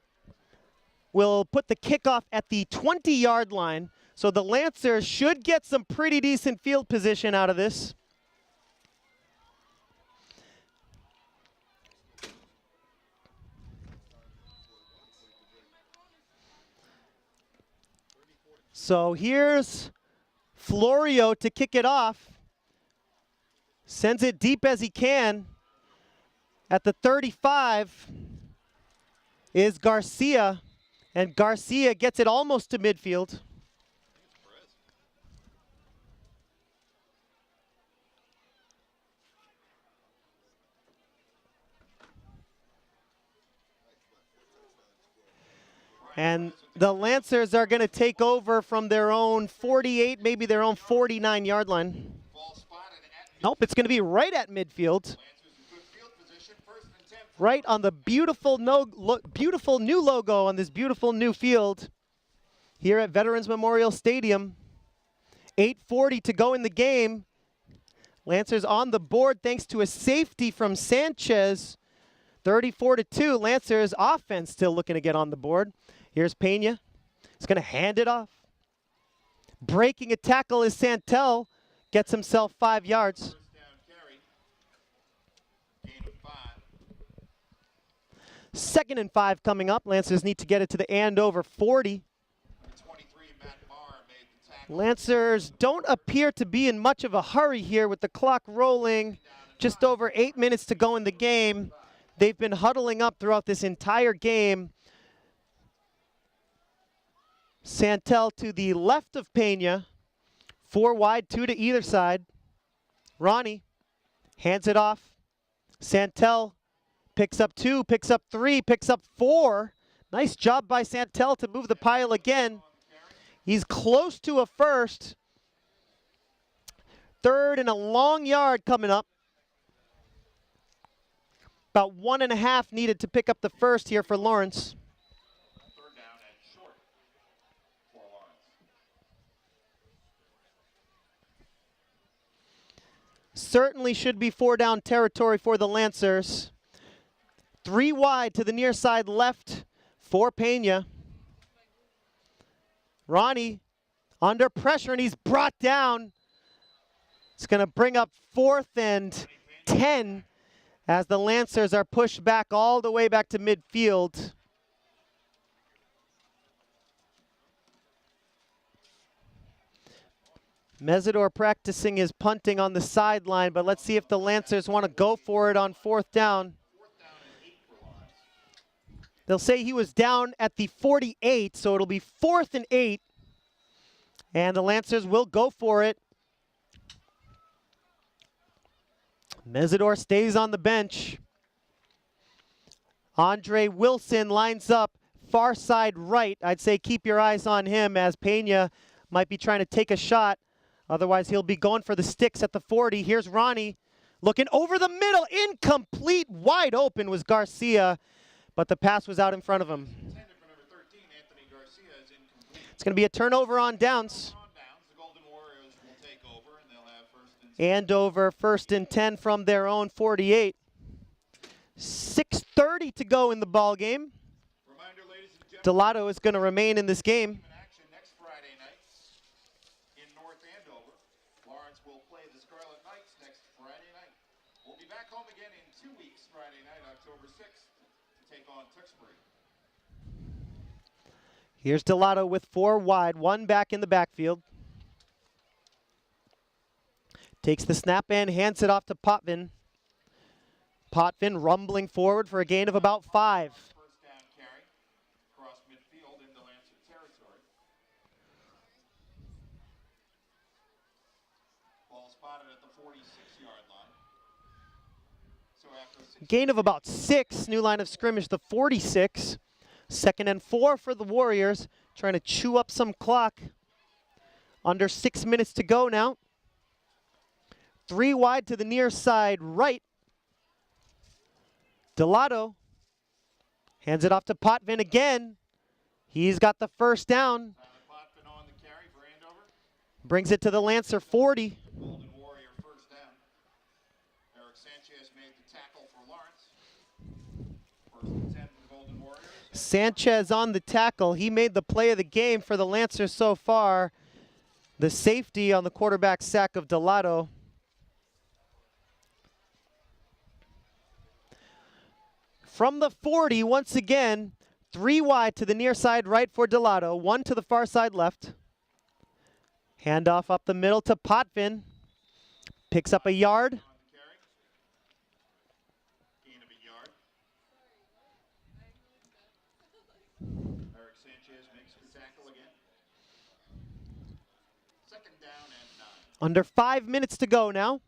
will put the kickoff at the 20-yard line. So the Lancers should get some pretty decent field position out of this. So here's Florio to kick it off. Sends it deep as he can. At the 35 is Garcia. And Garcia gets it almost to midfield. And the Lancers are going to take over from their own 48, maybe their own 49-yard line. Nope, it's going to be right at midfield. Right on the beautiful new logo on this beautiful new field here at Veterans Memorial Stadium. 8:40 to go in the game. Lancers on the board thanks to a safety from Sanchez. 34-2. Lancers offense still looking to get on the board. Here's Pena. He's going to hand it off. Breaking a tackle is Santel. Gets himself 5 yards. 2nd and 5 coming up. Lancers need to get it to the Andover 40. Lancers don't appear to be in much of a hurry here with the clock rolling. Just over 8 minutes to go in the game. they've been huddling up throughout this entire game. Santel to the left of Pena. 4 wide, 2 to either side. Ronnie hands it off. Santel picks up 2, picks up 3, picks up 4. Nice job by Santel to move the pile again. He's close to a first. 3rd and a long yard coming up. About 1.5 needed to pick up the first here for Lawrence. 3rd down and short for Lawrence. Certainly should be 4 down territory for the Lancers. 3 wide to the near side left for Pena. Ronnie under pressure, and he's brought down. It's going to bring up 4th and 10 as the Lancers are pushed back all the way back to midfield. Mesidor practicing his punting on the sideline, but let's see if the Lancers want to go for it on 4th down. They'll say he was down at the 48, so it'll be 4th and 8. And the Lancers will go for it. Mesidor stays on the bench. Andre Wilson lines up far side right. I'd say keep your eyes on him as Pena might be trying to take a shot. Otherwise, he'll be going for the sticks at the 40. Here's Ronnie looking over the middle. Incomplete. Wide open was Garcia, but the pass was out in front of him. It's going to be a turnover on downs. Andover 1st and 10 from their own 48. 6:30 to go in the ball game. Delato is going to remain in this game. Next Friday night in North Andover. Lawrence will play the Scarlet Knights next Friday night. We'll be back home again in 2 weeks, Friday night, October 6th, to take on Tewksbury. Here's Delato with 4 wide, 1 back in the backfield. Takes the snap and hands it off to Potvin. Potvin rumbling forward for a gain of about 5. First down carry across midfield into Lancer territory. Ball spotted at the 46-yard line. So after Gain of about 6, new line of scrimmage, the 46. 2nd and 4 for the Warriors, trying to chew up some clock. Under 6 minutes to go now. 3 wide to the near side right. Delato hands it off to Potvin again. He's got the first down. Potvin on the carry for Andover. Brings it to the Lancer 40. Golden Warrior first down. Eric Sanchez made the tackle for Lawrence. 1st and 10 for the Golden Warriors. Sanchez on the tackle. He made the play of the game for the Lancers so far. The safety on the quarterback sack of Delato. From the 40, once again, 3 wide to the near side right for Delato, 1 to the far side left. Handoff up the middle to Potvin. Picks up a yard. Gain of a yard. Eric Sanchez makes the tackle again. 2nd down and 9. Under 5 minutes to go now.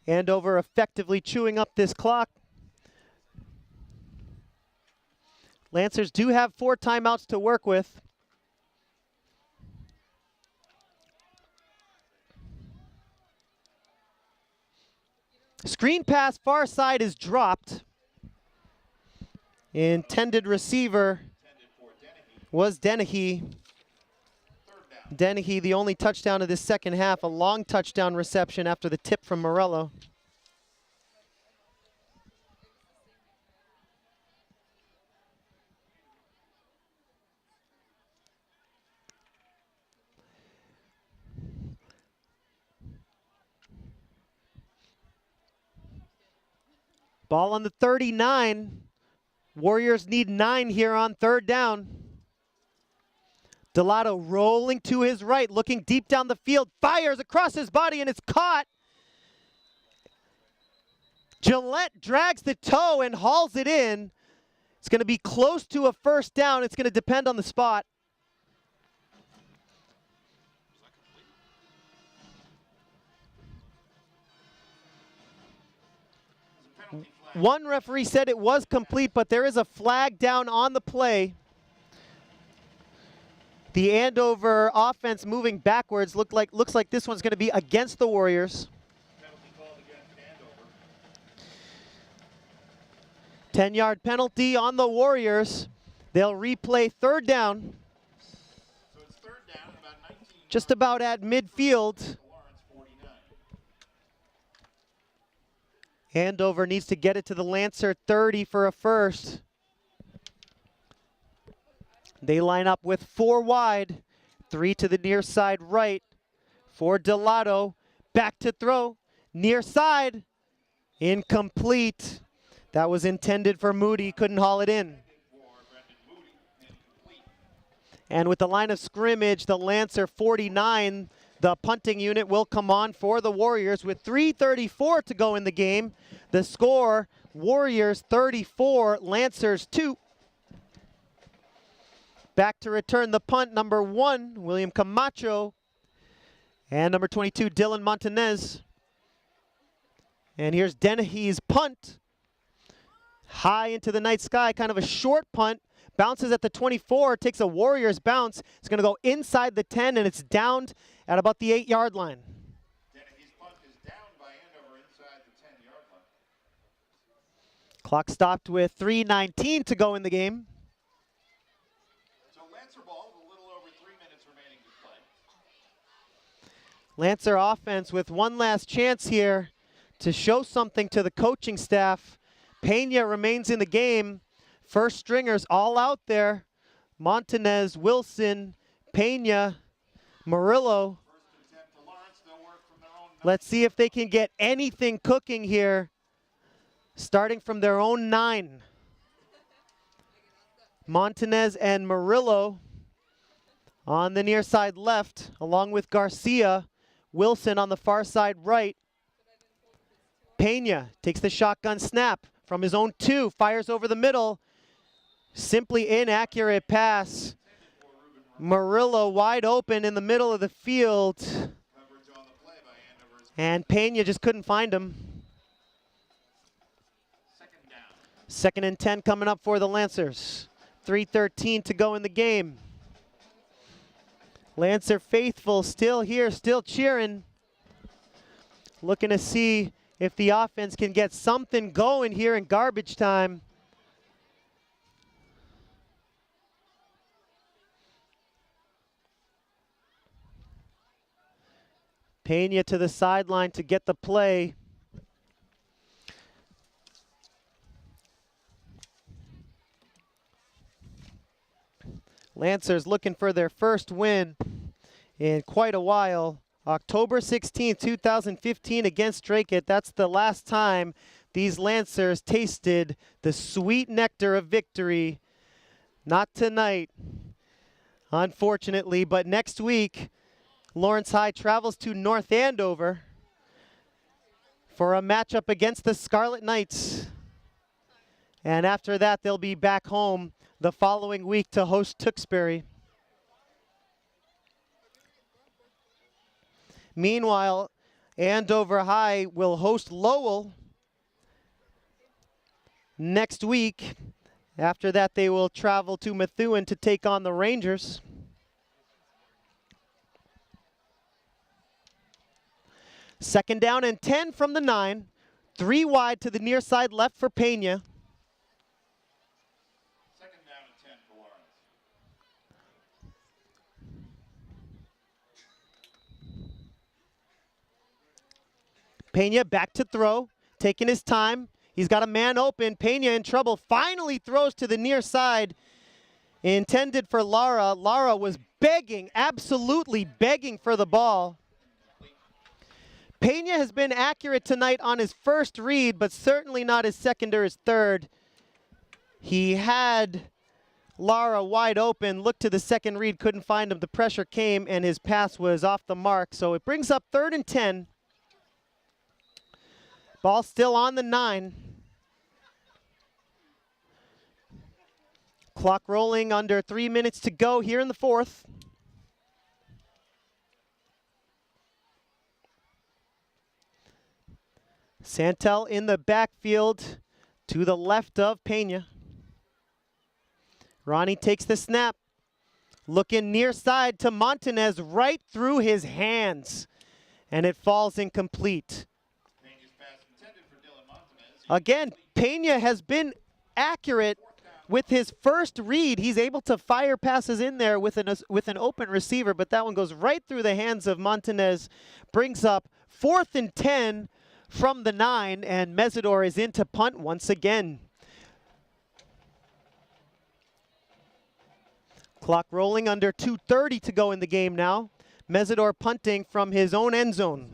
Andover effectively chewing up this clock. Lancers do have 4 timeouts to work with. Screen pass far side is dropped. Intended receiver was Dennehy. Dennehy, the only touchdown of this second half, a long touchdown reception after the tip from Morello. Ball on the 39. Warriors need 9 here on 3rd down. Delato rolling to his right, looking deep down the field, fires across his body, and it's caught. Gillette drags the toe and hauls it in. It's going to be close to a first down. It's going to depend on the spot. One referee said it was complete, but there is a flag down on the play. The Andover offense moving backwards looks like this one's going to be against the Warriors. 10-yard penalty on the Warriors. They'll replay third down. So it's third down, about 19. Just about at midfield. Andover needs to get it to the Lancer 30 for a first. They line up with 4 wide, 3 to the near side right. For Delato, back to throw, near side, incomplete. That was intended for Moody, couldn't haul it in. And with the line of scrimmage, the Lancer 49, the punting unit will come on for the Warriors with 3:34 to go in the game. The score, Warriors 34, Lancers 2. Back to return the punt, number 1, William Camacho. And number 22, Dylan Montanez. And here's Dennehy's punt. High into the night sky, kind of a short punt. Bounces at the 24, takes a Warriors bounce. It's going to go inside the 10, and it's downed at about the 8-yard line. Dennehy's punt is down by Andover inside the 10-yard line. Clock stopped with 3:19 to go in the game. So Lancer ball with a little over 3 minutes remaining to play. Lancer offense with one last chance here to show something to the coaching staff. Pena remains in the game. First stringers all out there. Montanez, Wilson, Pena, Murillo. Let's see if they can get anything cooking here, starting from their own 9. Montanez and Murillo on the near side left, along with Garcia. Wilson on the far side right. Pena takes the shotgun snap from his own 2, fires over the middle. Simply inaccurate pass. Murillo wide open in the middle of the field. And Pena just couldn't find him. Second and 10 coming up for the Lancers. 3:13 to go in the game. Lancer faithful still here, still cheering. Looking to see if the offense can get something going here in garbage time. Pena to the sideline to get the play. Lancers looking for their first win in quite a while. October 16, 2015 against Drake. That's the last time these Lancers tasted the sweet nectar of victory. Not tonight, unfortunately, but next week, Lawrence High travels to North Andover for a matchup against the Scarlet Knights. And after that, they'll be back home the following week to host Tewksbury. Meanwhile, Andover High will host Lowell next week. After that, they will travel to Methuen to take on the Rangers. Second down and 10 from the 9. 3 wide to the near side left for Pena. Second down and 10 for Lawrence. Pena back to throw, taking his time. He's got a man open. Pena in trouble. Finally throws to the near side. Intended for Lara. Lara was begging, absolutely begging for the ball. Pena has been accurate tonight on his first read, but certainly not his second or his third. He had Lara wide open, looked to the second read, couldn't find him. The pressure came, and his pass was off the mark. So it brings up 3rd and 10. Ball still on the 9. Clock rolling, under 3 minutes to go here in the 4th. Santel in the backfield to the left of Pena. Ronnie takes the snap. Looking near side to Montanez, right through his hands. And it falls incomplete. Again, Pena has been accurate with his first read. He's able to fire passes in there with an open receiver, but that one goes right through the hands of Montanez. Brings up 4th and 10 from the 9, and Mesidor is into punt once again. Clock rolling, under 2:30 to go in the game now. Mesidor punting from his own end zone.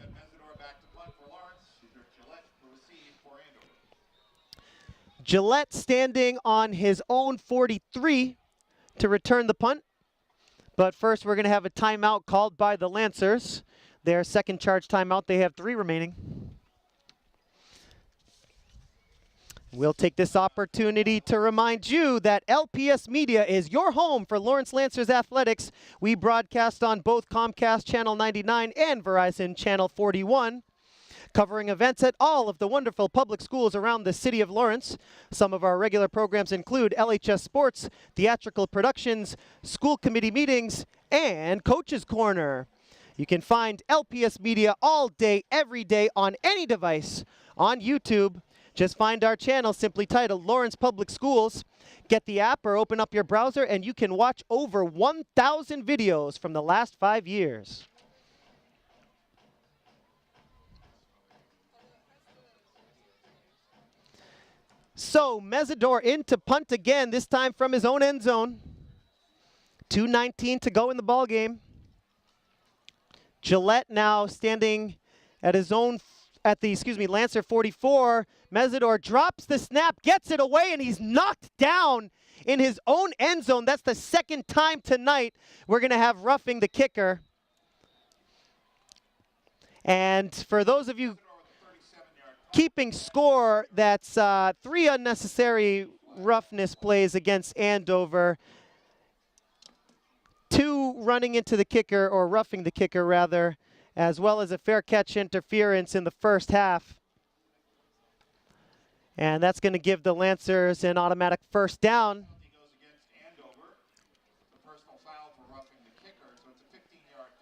Gillette standing on his own 43 to return the punt. But first we're going to have a timeout called by the Lancers. Their second charge timeout. They have 3 remaining. We'll take this opportunity to remind you that LPS Media is your home for Lawrence Lancers athletics. We broadcast on both Comcast Channel 99 and Verizon Channel 41, covering events at all of the wonderful public schools around the city of Lawrence. Some of our regular programs include LHS Sports, theatrical productions, school committee meetings, and Coach's Corner. You can find LPS Media all day, every day on any device on YouTube. Just find our channel simply titled Lawrence Public Schools. Get the app or open up your browser and you can watch over 1,000 videos from the last 5 years. So Mesidor into punt again, this time from his own end zone. 2:19 to go in the ball game. Gillette now standing at his own, Lancer 44. Mesidor drops the snap, gets it away, and he's knocked down in his own end zone. That's the second time tonight we're going to have roughing the kicker. And for those of you keeping score, that's 3 unnecessary roughness plays against Andover. 2 running into the kicker, or roughing the kicker rather, as well as a fair catch interference in the first half. And that's going to give the Lancers an automatic first down.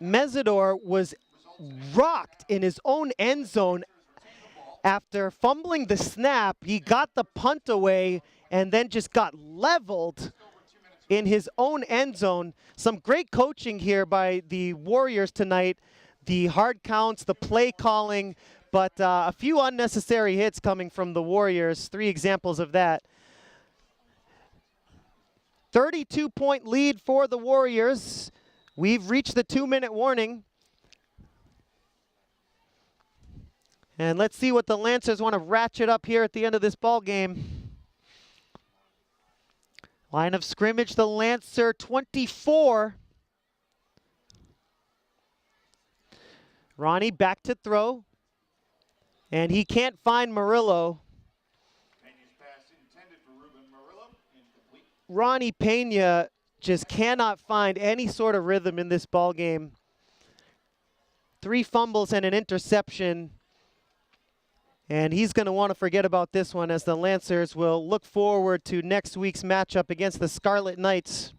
Mesidor was rocked in his own end zone after fumbling the snap. He got the punt away and then just got leveled in his own end zone. Some great coaching here by the Warriors tonight. The hard counts, the play calling, but a few unnecessary hits coming from the Warriors. 3 examples of that. 32-point lead for the Warriors. We've reached the 2-minute warning. And let's see what the Lancers want to ratchet up here at the end of this ball game. Line of scrimmage, the Lancer 24. Ronnie back to throw. And he can't find Murillo. Ronnie Pena just cannot find any sort of rhythm in this ball game. 3 fumbles and an interception. And he's going to want to forget about this one, as the Lancers will look forward to next week's matchup against the Scarlet Knights.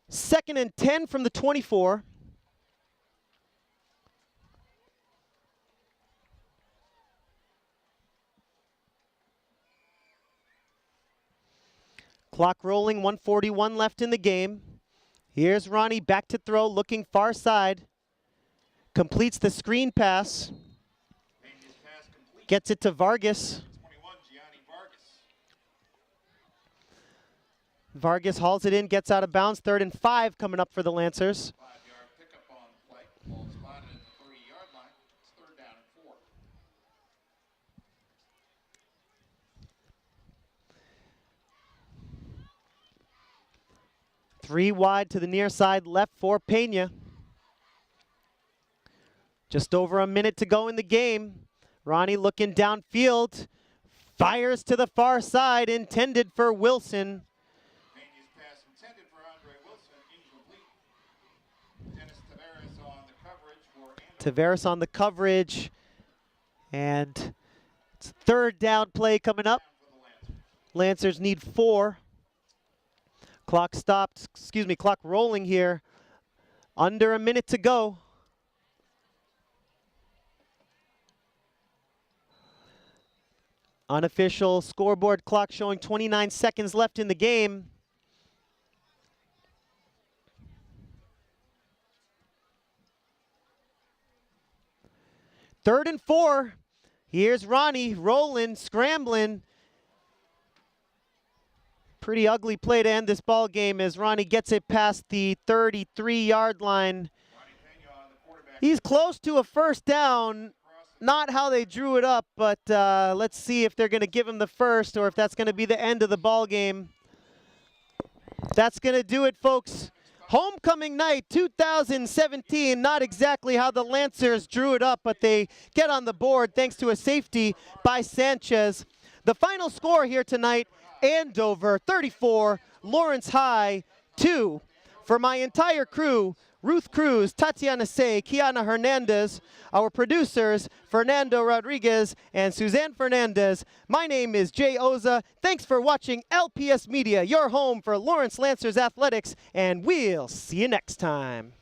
Second and 10 from the 24. Clock rolling, 1:41 left in the game. Here's Ronnie back to throw, looking far side. Completes the screen pass. Gets it to Vargas. Vargas hauls it in, gets out of bounds. 3rd and 5 coming up for the Lancers. 5-yard pickup on the play. Ball spotted at the 3-yard line. It's 3rd down and 4. 3 wide to the near side, left for Pena. Just over a minute to go in the game. Ronnie looking downfield. Fires to the far side, intended for Wilson. Peña's pass intended for Andre Wilson, incomplete. Dennis Tavares on the coverage for Tavares on the coverage. And it's third down play coming up. Lancers need 4. Clock stopped, clock rolling here. Under a minute to go. Unofficial scoreboard clock showing 29 seconds left in the game. Third and 4. Here's Ronnie rolling, scrambling. Pretty ugly play to end this ball game as Ronnie gets it past the 33-yard line. He's close to a first down. Not how they drew it up, but let's see if they're going to give him the first or if that's going to be the end of the ball game. That's going to do it, folks. Homecoming night 2017, not exactly how the Lancers drew it up, but they get on the board thanks to a safety by Sanchez. The final score here tonight, Andover 34, Lawrence High 2. For my entire crew, Ruth Cruz, Tatiana Say, Kiana Hernandez, our producers, Fernando Rodriguez and Suzanne Fernandez. My name is Jay Oza. Thanks for watching LPS Media, your home for Lawrence Lancers athletics, and we'll see you next time.